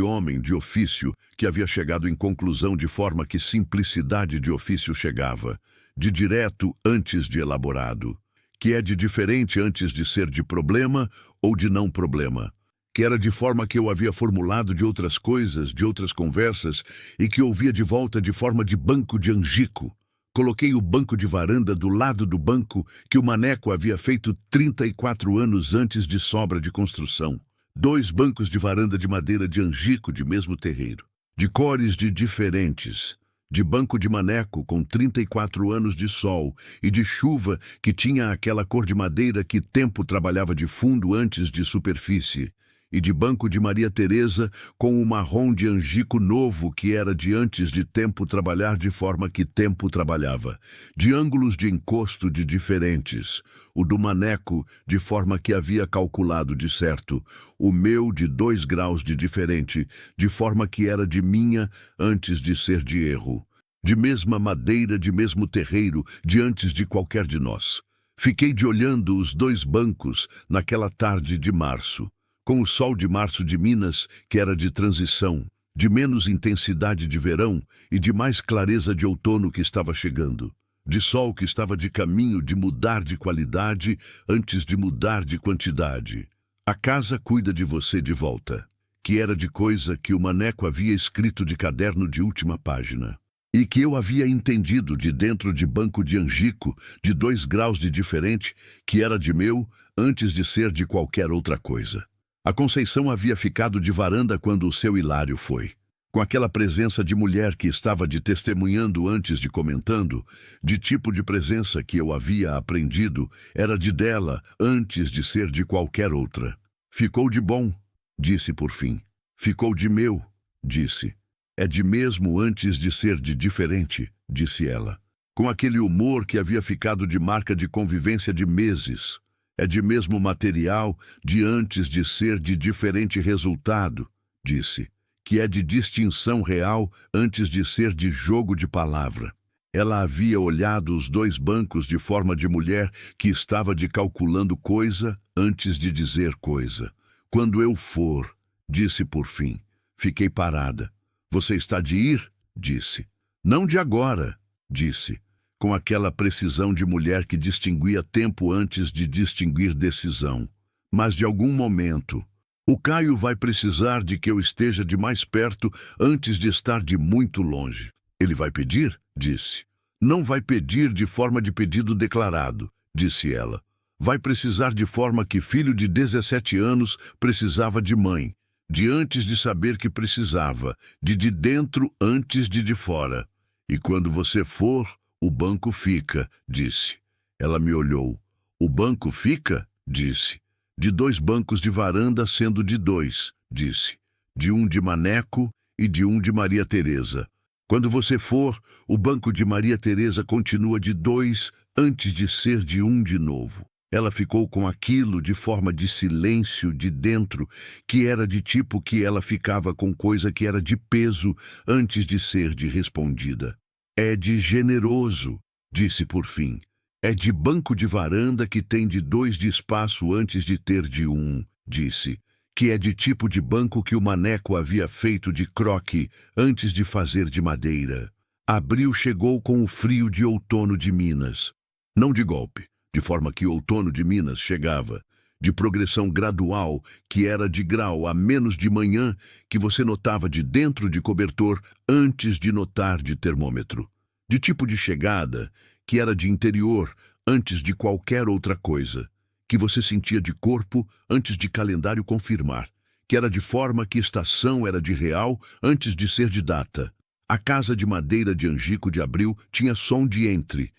homem de ofício que havia chegado em conclusão de forma que simplicidade de ofício chegava, de direto antes de elaborado, que é de diferente antes de ser de problema ou de não problema, que era de forma que eu havia formulado de outras coisas, de outras conversas, e que ouvia de volta de forma de banco de angico. Coloquei o banco de varanda do lado do banco que o maneco havia feito 34 anos antes de sobra de construção. 2 bancos de varanda de madeira de angico de mesmo terreiro, de cores de diferentes, de banco de maneco com 34 anos de sol e de chuva que tinha aquela cor de madeira que tempo trabalhava de fundo antes de superfície, e de banco de Maria Teresa com o marrom de angico novo que era de antes de tempo trabalhar de forma que tempo trabalhava, de ângulos de encosto de diferentes, o do maneco de forma que havia calculado de certo, o meu de 2 graus de diferente, de forma que era de minha antes de ser de erro, de mesma madeira, de mesmo terreiro, de antes de qualquer de nós. Fiquei de olhando os 2 bancos naquela tarde de março, com o sol de março de Minas, que era de transição, de menos intensidade de verão e de mais clareza de outono que estava chegando, de sol que estava de caminho de mudar de qualidade antes de mudar de quantidade. A casa cuida de você de volta, que era de coisa que o maneco havia escrito de caderno de última página, e que eu havia entendido de dentro de banco de angico, de 2 graus de diferente, que era de meu antes de ser de qualquer outra coisa. A Conceição havia ficado de varanda quando o seu Hilário foi. Com aquela presença de mulher que estava de testemunhando antes de comentando, de tipo de presença que eu havia aprendido, era de dela antes de ser de qualquer outra. Ficou de bom, disse por fim. Ficou de meu, disse. É de mesmo antes de ser de diferente, disse ela. Com aquele humor que havia ficado de marca de convivência de meses. É de mesmo material, de antes de ser de diferente resultado, disse, que é de distinção real antes de ser de jogo de palavra. Ela havia olhado os 2 bancos de forma de mulher que estava de calculando coisa antes de dizer coisa. Quando eu for, disse por fim. Fiquei parada. Você está de ir? Disse. Não de agora, disse. Com aquela precisão de mulher que distinguia tempo antes de distinguir decisão. Mas de algum momento, o Caio vai precisar de que eu esteja de mais perto antes de estar de muito longe. Ele vai pedir? Disse. Não vai pedir de forma de pedido declarado, disse ela. Vai precisar de forma que filho de 17 anos precisava de mãe, de antes de saber que precisava, de dentro antes de fora. E quando você for, o banco fica, disse. Ela me olhou. O banco fica? Disse. De 2 bancos de varanda sendo de 2, disse. De um de maneco e de um de Maria Teresa. Quando você for, o banco de Maria Teresa continua de 2 antes de ser de 1 de novo. Ela ficou com aquilo de forma de silêncio de dentro, que era de tipo que ela ficava com coisa que era de peso antes de ser de respondida. É de generoso, disse por fim. É de banco de varanda que tem de 2 de espaço antes de ter de 1, disse. Que é de tipo de banco que o maneco havia feito de croque antes de fazer de madeira. Abril chegou com o frio de outono de Minas. Não de golpe, de forma que outono de Minas chegava. De progressão gradual, que era de grau a menos de manhã, que você notava de dentro de cobertor antes de notar de termômetro. De tipo de chegada, que era de interior antes de qualquer outra coisa. Que você sentia de corpo antes de calendário confirmar. Que era de forma que estação era de real antes de ser de data. A casa de madeira de angico de Abril tinha som de entre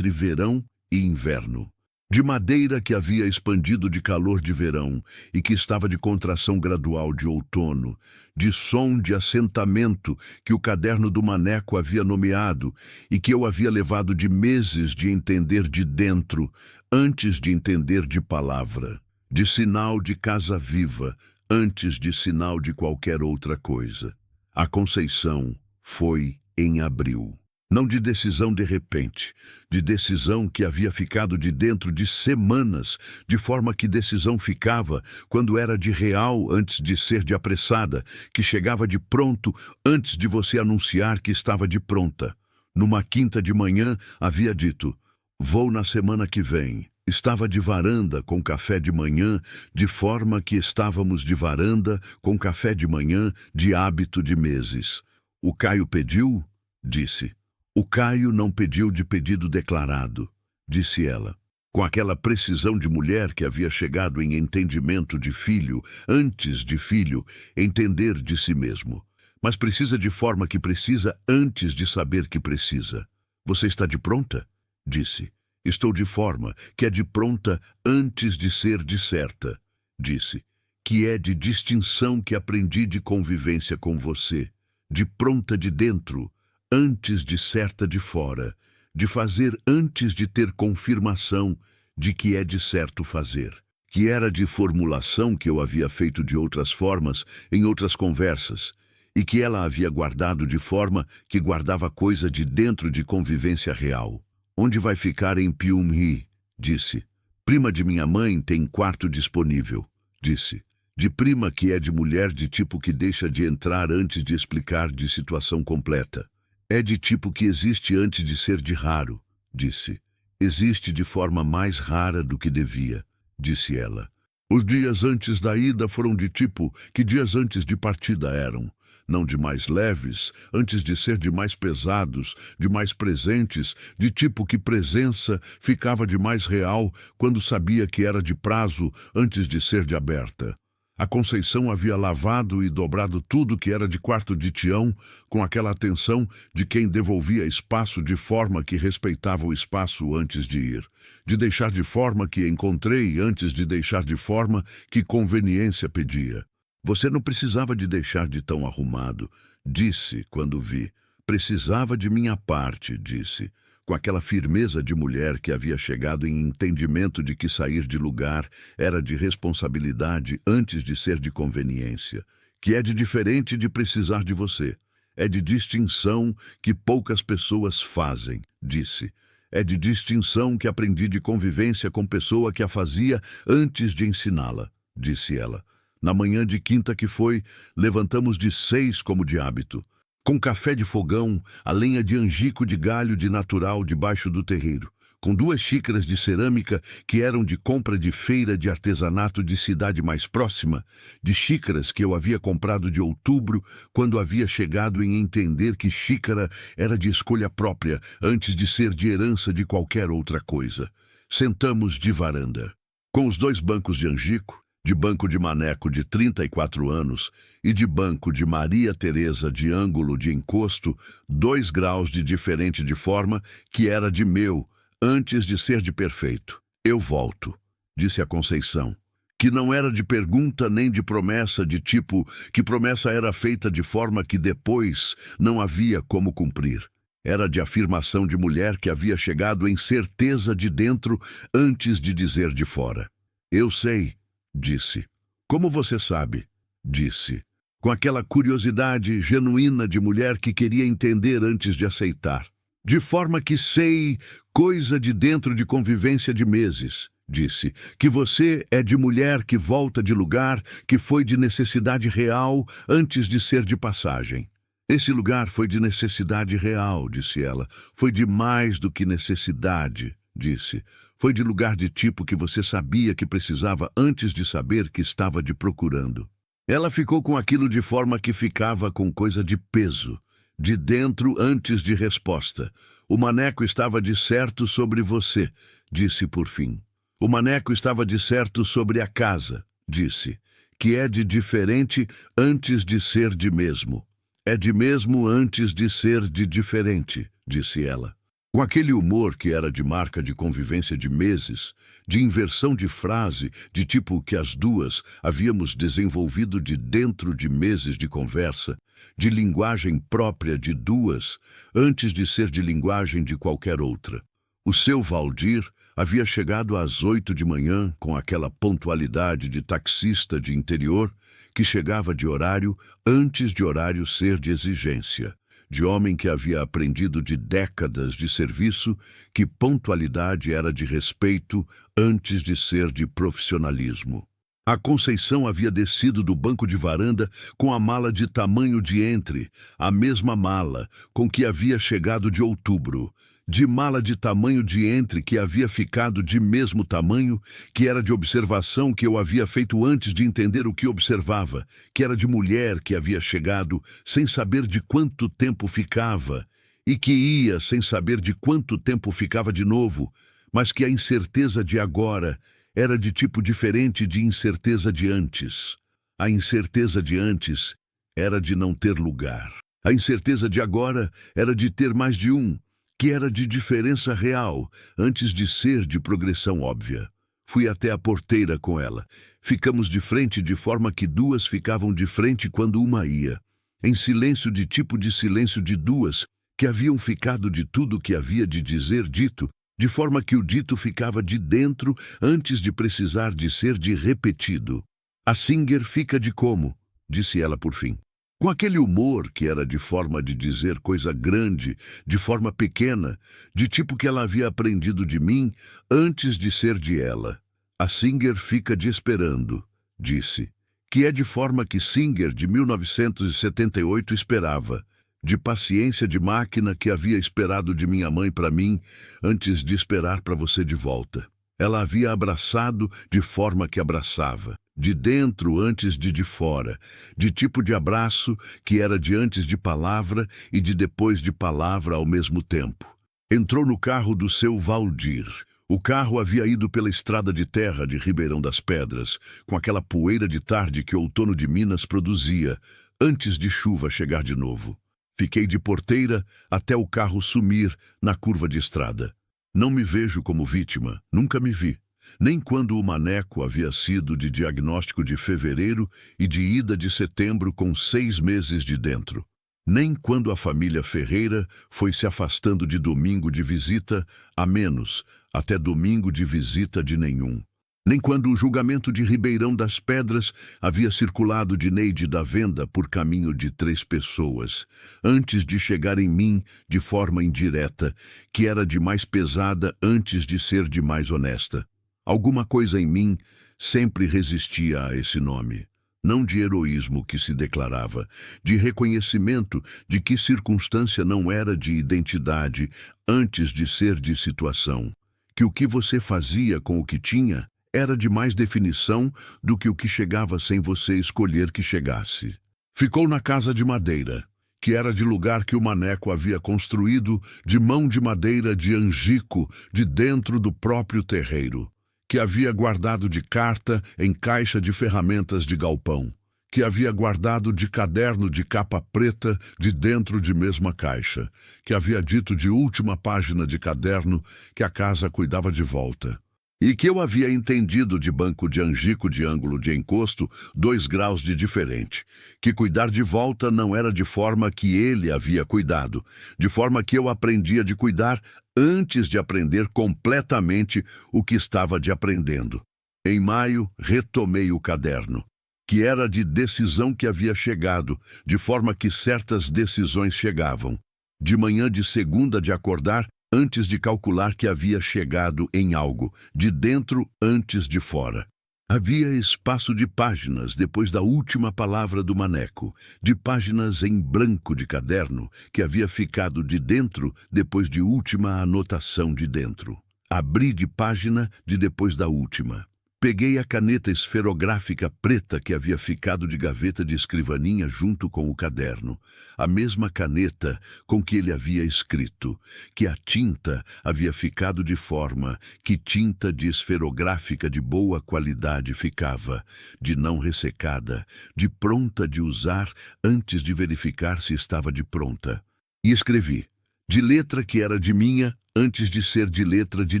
verão e inverno. De madeira que havia expandido de calor de verão e que estava de contração gradual de outono, de som de assentamento que o caderno do maneco havia nomeado e que eu havia levado de meses de entender de dentro, antes de entender de palavra, de sinal de casa viva, antes de sinal de qualquer outra coisa. A Conceição foi em abril. Não de decisão de repente, de decisão que havia ficado de dentro de semanas, de forma que decisão ficava quando era de real antes de ser de apressada, que chegava de pronto antes de você anunciar que estava de pronta. Numa quinta de manhã havia dito, vou na semana que vem. Estava de varanda com café de manhã, de forma que estávamos de varanda com café de manhã de hábito de meses. O Caio pediu? Disse. O Caio não pediu de pedido declarado, disse ela, com aquela precisão de mulher que havia chegado em entendimento de filho, antes de filho, entender de si mesmo. mas precisa de forma que precisa antes de saber que precisa. Você está de pronta? Disse. Estou de forma que é de pronta antes de ser de certa. Disse. Que é de distinção que aprendi de convivência com você. De pronta de dentro, antes de certa de fora. De fazer antes de ter confirmação de que é de certo fazer. Que era de formulação que eu havia feito de outras formas em outras conversas, e que ela havia guardado de forma que guardava coisa de dentro de convivência real. Onde vai ficar em Pyung-hee? Disse. Prima de minha mãe tem quarto disponível. Disse. De prima que é de mulher de tipo que deixa de entrar antes de explicar de situação completa. É de tipo que existe antes de ser de raro. Disse. Existe de forma mais rara do que devia. Disse ela. Os dias antes da ida foram de tipo que dias antes de partida eram. Não de mais leves, antes de ser de mais pesados, de mais presentes, de tipo que presença ficava de mais real quando sabia que era de prazo antes de ser de aberta. A Conceição havia lavado e dobrado tudo que era de quarto de Tião, com aquela atenção de quem devolvia espaço de forma que respeitava o espaço antes de ir. De deixar de forma que encontrei antes de deixar de forma que conveniência pedia. Você não precisava de deixar de tão arrumado, disse quando vi. Precisava de minha parte, disse, com aquela firmeza de mulher que havia chegado em entendimento de que sair de lugar era de responsabilidade antes de ser de conveniência, que é de diferente de precisar de você. É de distinção que poucas pessoas fazem, disse. É de distinção que aprendi de convivência com pessoa que a fazia antes de ensiná-la, disse ela. Na manhã de quinta que foi, levantamos de 6 como de hábito. Com café de fogão, a lenha de angico de galho de natural debaixo do terreiro, com 2 xícaras de cerâmica que eram de compra de feira de artesanato de cidade mais próxima, de xícaras que eu havia comprado de outubro, quando havia chegado em entender que xícara era de escolha própria, antes de ser de herança de qualquer outra coisa. Sentamos de varanda, com os 2 bancos de angico, de banco de maneco de 34 anos e de banco de Maria Teresa de ângulo de encosto, 2 graus de diferente de forma, que era de meu, antes de ser de perfeito. Eu volto, disse a Conceição, que não era de pergunta nem de promessa de tipo que promessa era feita de forma que depois não havia como cumprir. Era de afirmação de mulher que havia chegado em certeza de dentro antes de dizer de fora. Eu sei, disse. Como você sabe? Disse. Com aquela curiosidade genuína de mulher que queria entender antes de aceitar. De forma que sei coisa de dentro de convivência de meses, disse, que você é de mulher que volta de lugar que foi de necessidade real antes de ser de passagem. Esse lugar foi de necessidade real, disse ela. Foi de mais do que necessidade, disse. Foi de lugar de tipo que você sabia que precisava antes de saber que estava de procurando. Ela ficou com aquilo de forma que ficava com coisa de peso, de dentro antes de resposta. O maneco estava de certo sobre você, disse por fim. O maneco estava de certo sobre a casa, disse, que é de diferente antes de ser de mesmo. É de mesmo antes de ser de diferente, disse ela. Com aquele humor que era de marca de convivência de meses, de inversão de frase, de tipo que as duas havíamos desenvolvido de dentro de meses de conversa, de linguagem própria de duas, antes de ser de linguagem de qualquer outra. O seu Valdir havia chegado às 8 de manhã com aquela pontualidade de taxista de interior que chegava de horário antes de horário ser de exigência. De homem que havia aprendido de décadas de serviço que pontualidade era de respeito antes de ser de profissionalismo. A Conceição havia descido do banco de varanda com a mala de tamanho de entre, a mesma mala com que havia chegado de outubro, de mala de tamanho de entre que havia ficado de mesmo tamanho, que era de observação que eu havia feito antes de entender o que observava, que era de mulher que havia chegado sem saber de quanto tempo ficava, e que ia sem saber de quanto tempo ficava de novo, mas que a incerteza de agora era de tipo diferente de incerteza de antes. A incerteza de antes era de não ter lugar. A incerteza de agora era de ter mais de um, que era de diferença real, antes de ser de progressão óbvia. Fui até a porteira com ela. Ficamos de frente de forma que duas ficavam de frente quando uma ia. Em silêncio de tipo de silêncio de duas, que haviam ficado de tudo que havia de dizer dito, de forma que o dito ficava de dentro antes de precisar de ser de repetido. A Singer fica de como, disse ela por fim. Com aquele humor que era de forma de dizer coisa grande, de forma pequena, de tipo que ela havia aprendido de mim antes de ser de ela. A Singer fica de esperando, disse, que é de forma que Singer de 1978 esperava, de paciência de máquina que havia esperado de minha mãe para mim antes de esperar para você de volta. Ela havia abraçado de forma que abraçava, de dentro antes de fora, de tipo de abraço que era de antes de palavra e de depois de palavra ao mesmo tempo. Entrou no carro do seu Valdir. O carro havia ido pela estrada de terra de Ribeirão das Pedras, com aquela poeira de tarde que o outono de Minas produzia, antes de chuva chegar de novo. Fiquei de porteira até o carro sumir na curva de estrada. Não me vejo como vítima, nunca me vi. Nem quando o maneco havia sido de diagnóstico de fevereiro e de ida de setembro com 6 meses de dentro. Nem quando a família Ferreira foi se afastando de domingo de visita a menos, até domingo de visita de nenhum. Nem quando o julgamento de Ribeirão das Pedras havia circulado de Neide da Venda por caminho de 3 pessoas, antes de chegar em mim de forma indireta, que era de mais pesada antes de ser de mais honesta. Alguma coisa em mim sempre resistia a esse nome. Não de heroísmo que se declarava, de reconhecimento de que circunstância não era de identidade antes de ser de situação. Que o que você fazia com o que tinha era de mais definição do que o que chegava sem você escolher que chegasse. Ficou na casa de madeira, que era de lugar que o maneco havia construído de mão de madeira de angico de dentro do próprio terreiro, que havia guardado de carta em caixa de ferramentas de galpão, que havia guardado de caderno de capa preta de dentro de mesma caixa, que havia dito de última página de caderno que a casa cuidava de volta. E que eu havia entendido de banco de angico de ângulo de encosto 2 graus de diferente, que cuidar de volta não era de forma que ele havia cuidado, de forma que eu aprendia de cuidar antes de aprender completamente o que estava de aprendendo. Em maio, retomei o caderno, que era de decisão que havia chegado, de forma que certas decisões chegavam. De manhã de segunda de acordar, antes de calcular que havia chegado em algo, de dentro antes de fora. Havia espaço de páginas depois da última palavra do maneco, de páginas em branco de caderno que havia ficado de dentro depois de última anotação de dentro. Abri de página de depois da última. Peguei a caneta esferográfica preta que havia ficado de gaveta de escrivaninha junto com o caderno, a mesma caneta com que ele havia escrito, que a tinta havia ficado de forma que tinta de esferográfica de boa qualidade ficava, de não ressecada, de pronta de usar antes de verificar se estava de pronta. E escrevi, de letra que era de minha, antes de ser de letra de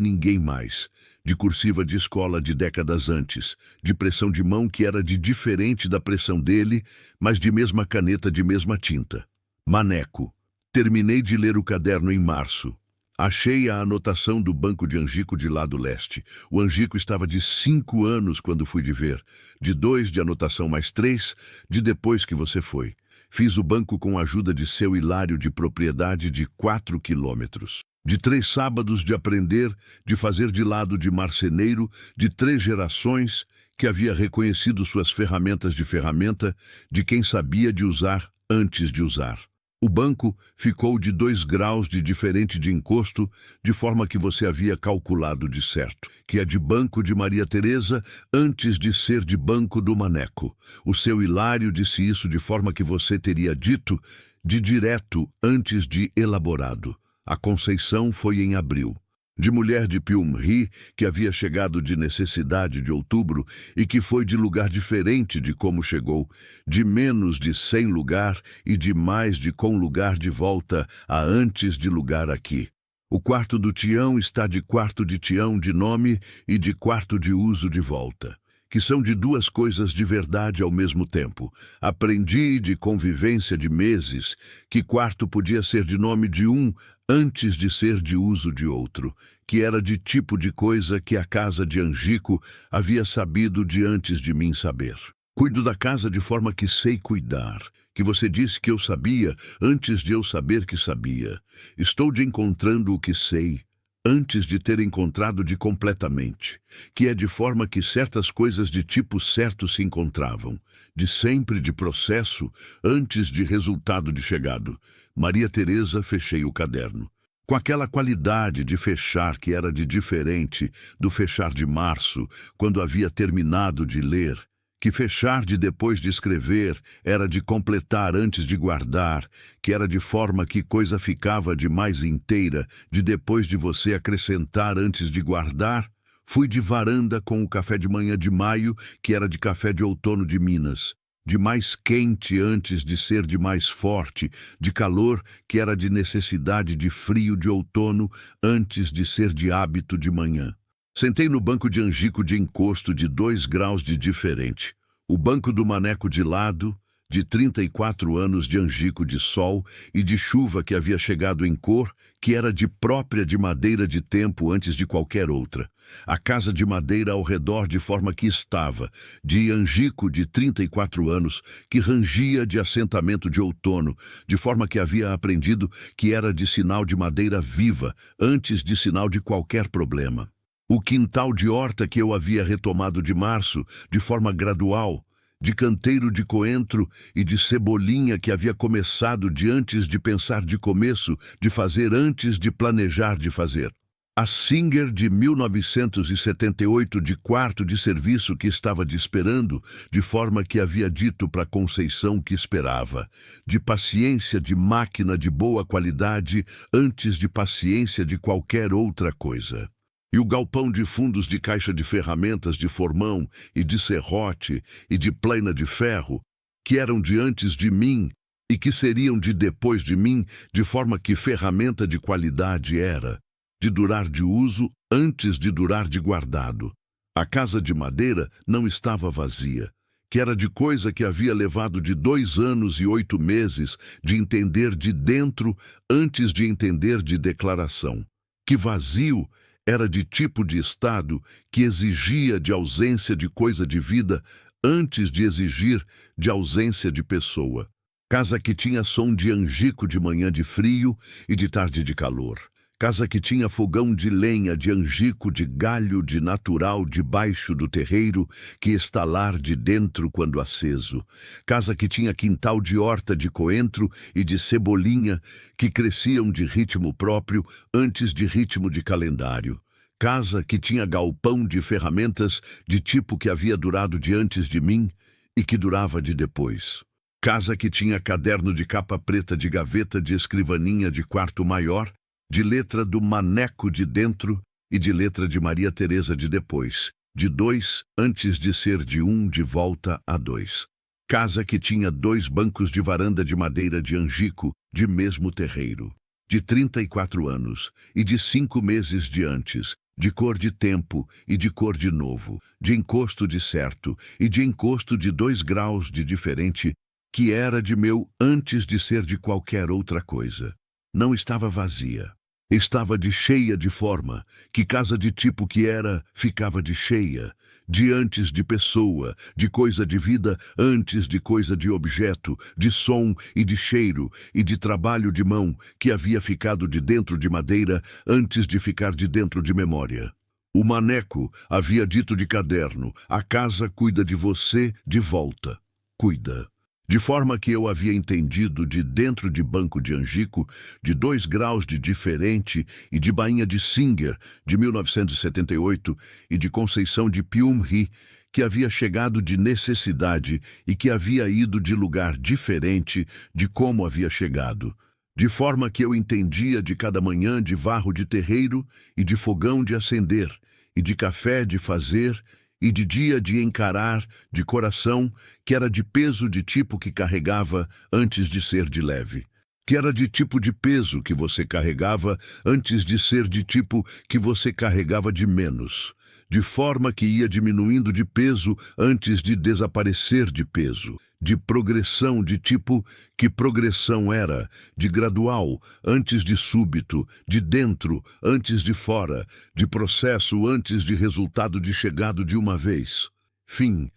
ninguém mais, de cursiva de escola de décadas antes, de pressão de mão que era de diferente da pressão dele, mas de mesma caneta de mesma tinta. Maneco. Terminei de ler o caderno em março. Achei a anotação do banco de angico de lado leste. O angico estava de 5 anos quando fui de ver, de 2 de anotação mais 3, de depois que você foi. Fiz o banco com a ajuda de seu Hilário de propriedade de 4 quilômetros. De 3 sábados de aprender, de fazer de lado de marceneiro, de 3 gerações, que havia reconhecido suas ferramentas de ferramenta, de quem sabia de usar antes de usar. O banco ficou de 2 graus de diferente de encosto, de forma que você havia calculado de certo, que é de banco de Maria Teresa antes de ser de banco do maneco. O seu Hilário disse isso de forma que você teria dito de direto antes de elaborado. A Conceição foi em abril. de mulher de Pyum-ri, que havia chegado de necessidade de outubro e que foi de lugar diferente de como chegou, de menos de 100 lugar e de mais de com lugar de volta a antes de lugar aqui. O quarto do Tião está de quarto de Tião de nome e de quarto de uso de volta, que são de duas coisas de verdade ao mesmo tempo. Aprendi de convivência de meses que quarto podia ser de nome de um antes de ser de uso de outro, que era de tipo de coisa que a casa de Angico havia sabido de antes de mim saber. Cuido da casa de forma que sei cuidar, que você disse que eu sabia antes de eu saber que sabia. Estou de encontrando o que sei, antes de ter encontrado de completamente, que é de forma que certas coisas de tipo certo se encontravam, de sempre de processo, antes de resultado de chegado. Maria Teresa, fechei o caderno. Com aquela qualidade de fechar que era de diferente do fechar de março, quando havia terminado de ler, que fechar de depois de escrever era de completar antes de guardar, que era de forma que coisa ficava de mais inteira, de depois de você acrescentar antes de guardar. Fui de varanda com o café de manhã de maio, que era de café de outono de Minas, de mais quente antes de ser de mais forte, de calor que era de necessidade de frio de outono antes de ser de hábito de manhã. Sentei no banco de Angico de encosto de 2 graus de diferente. O banco do maneco de lado, de 34 anos de Angico de sol e de chuva que havia chegado em cor, que era de própria de madeira de tempo antes de qualquer outra. A casa de madeira ao redor de forma que estava, de Angico de 34 anos, que rangia de assentamento de outono, de forma que havia aprendido que era de sinal de madeira viva, antes de sinal de qualquer problema. O quintal de horta que eu havia retomado de março, de forma gradual, de canteiro de coentro e de cebolinha que havia começado de antes de pensar de começo, de fazer antes de planejar de fazer. A Singer de 1978 de quarto de serviço que estava de esperando, de forma que havia dito para Conceição que esperava, de paciência de máquina de boa qualidade antes de paciência de qualquer outra coisa. E o galpão de fundos de caixa de ferramentas de formão e de serrote e de plana de ferro, que eram de antes de mim e que seriam de depois de mim, de forma que ferramenta de qualidade era, de durar de uso antes de durar de guardado. A casa de madeira não estava vazia, que era de coisa que havia levado de 2 anos e 8 meses de entender de dentro antes de entender de declaração. Que vazio era de tipo de estado que exigia de ausência de coisa de vida antes de exigir de ausência de pessoa. Casa que tinha som de Angico de manhã de frio e de tarde de calor. Casa que tinha fogão de lenha de Angico de galho de natural debaixo do terreiro que estalar de dentro quando aceso. Casa que tinha quintal de horta de coentro e de cebolinha que cresciam de ritmo próprio antes de ritmo de calendário. Casa que tinha galpão de ferramentas de tipo que havia durado de antes de mim e que durava de depois. Casa que tinha caderno de capa preta de gaveta de escrivaninha de quarto maior, de letra do maneco de dentro e de letra de Maria Teresa de depois, de 2 antes de ser de 1 de volta a 2. Casa que tinha 2 bancos de varanda de madeira de Angico, de mesmo terreiro, de 34 anos e de 5 meses de antes, de cor de tempo e de cor de novo, de encosto de certo e de encosto de 2 graus de diferente, que era de meu antes de ser de qualquer outra coisa. Não estava vazia. Estava de cheia de forma, que casa de tipo que era, ficava de cheia, de antes de pessoa, de coisa de vida antes de coisa de objeto, de som e de cheiro e de trabalho de mão, que havia ficado de dentro de madeira antes de ficar de dentro de memória. O maneco havia dito de caderno: a casa cuida de você de volta. Cuida. De forma que eu havia entendido de dentro de banco de Angico, de 2 graus de diferente e de bainha de Singer, de 1978, e de Conceição de Pyum-ri, que havia chegado de necessidade e que havia ido de lugar diferente de como havia chegado, de forma que eu entendia de cada manhã de varro de terreiro e de fogão de acender, e de café de fazer, e de dia de encarar, de coração, que era de peso de tipo que carregava antes de ser de leve. Que era de tipo de peso que você carregava antes de ser de tipo que você carregava de menos, de forma que ia diminuindo de peso antes de desaparecer de peso, de progressão de tipo que progressão era, de gradual antes de súbito, de dentro antes de fora, de processo antes de resultado de chegado de uma vez. Fim.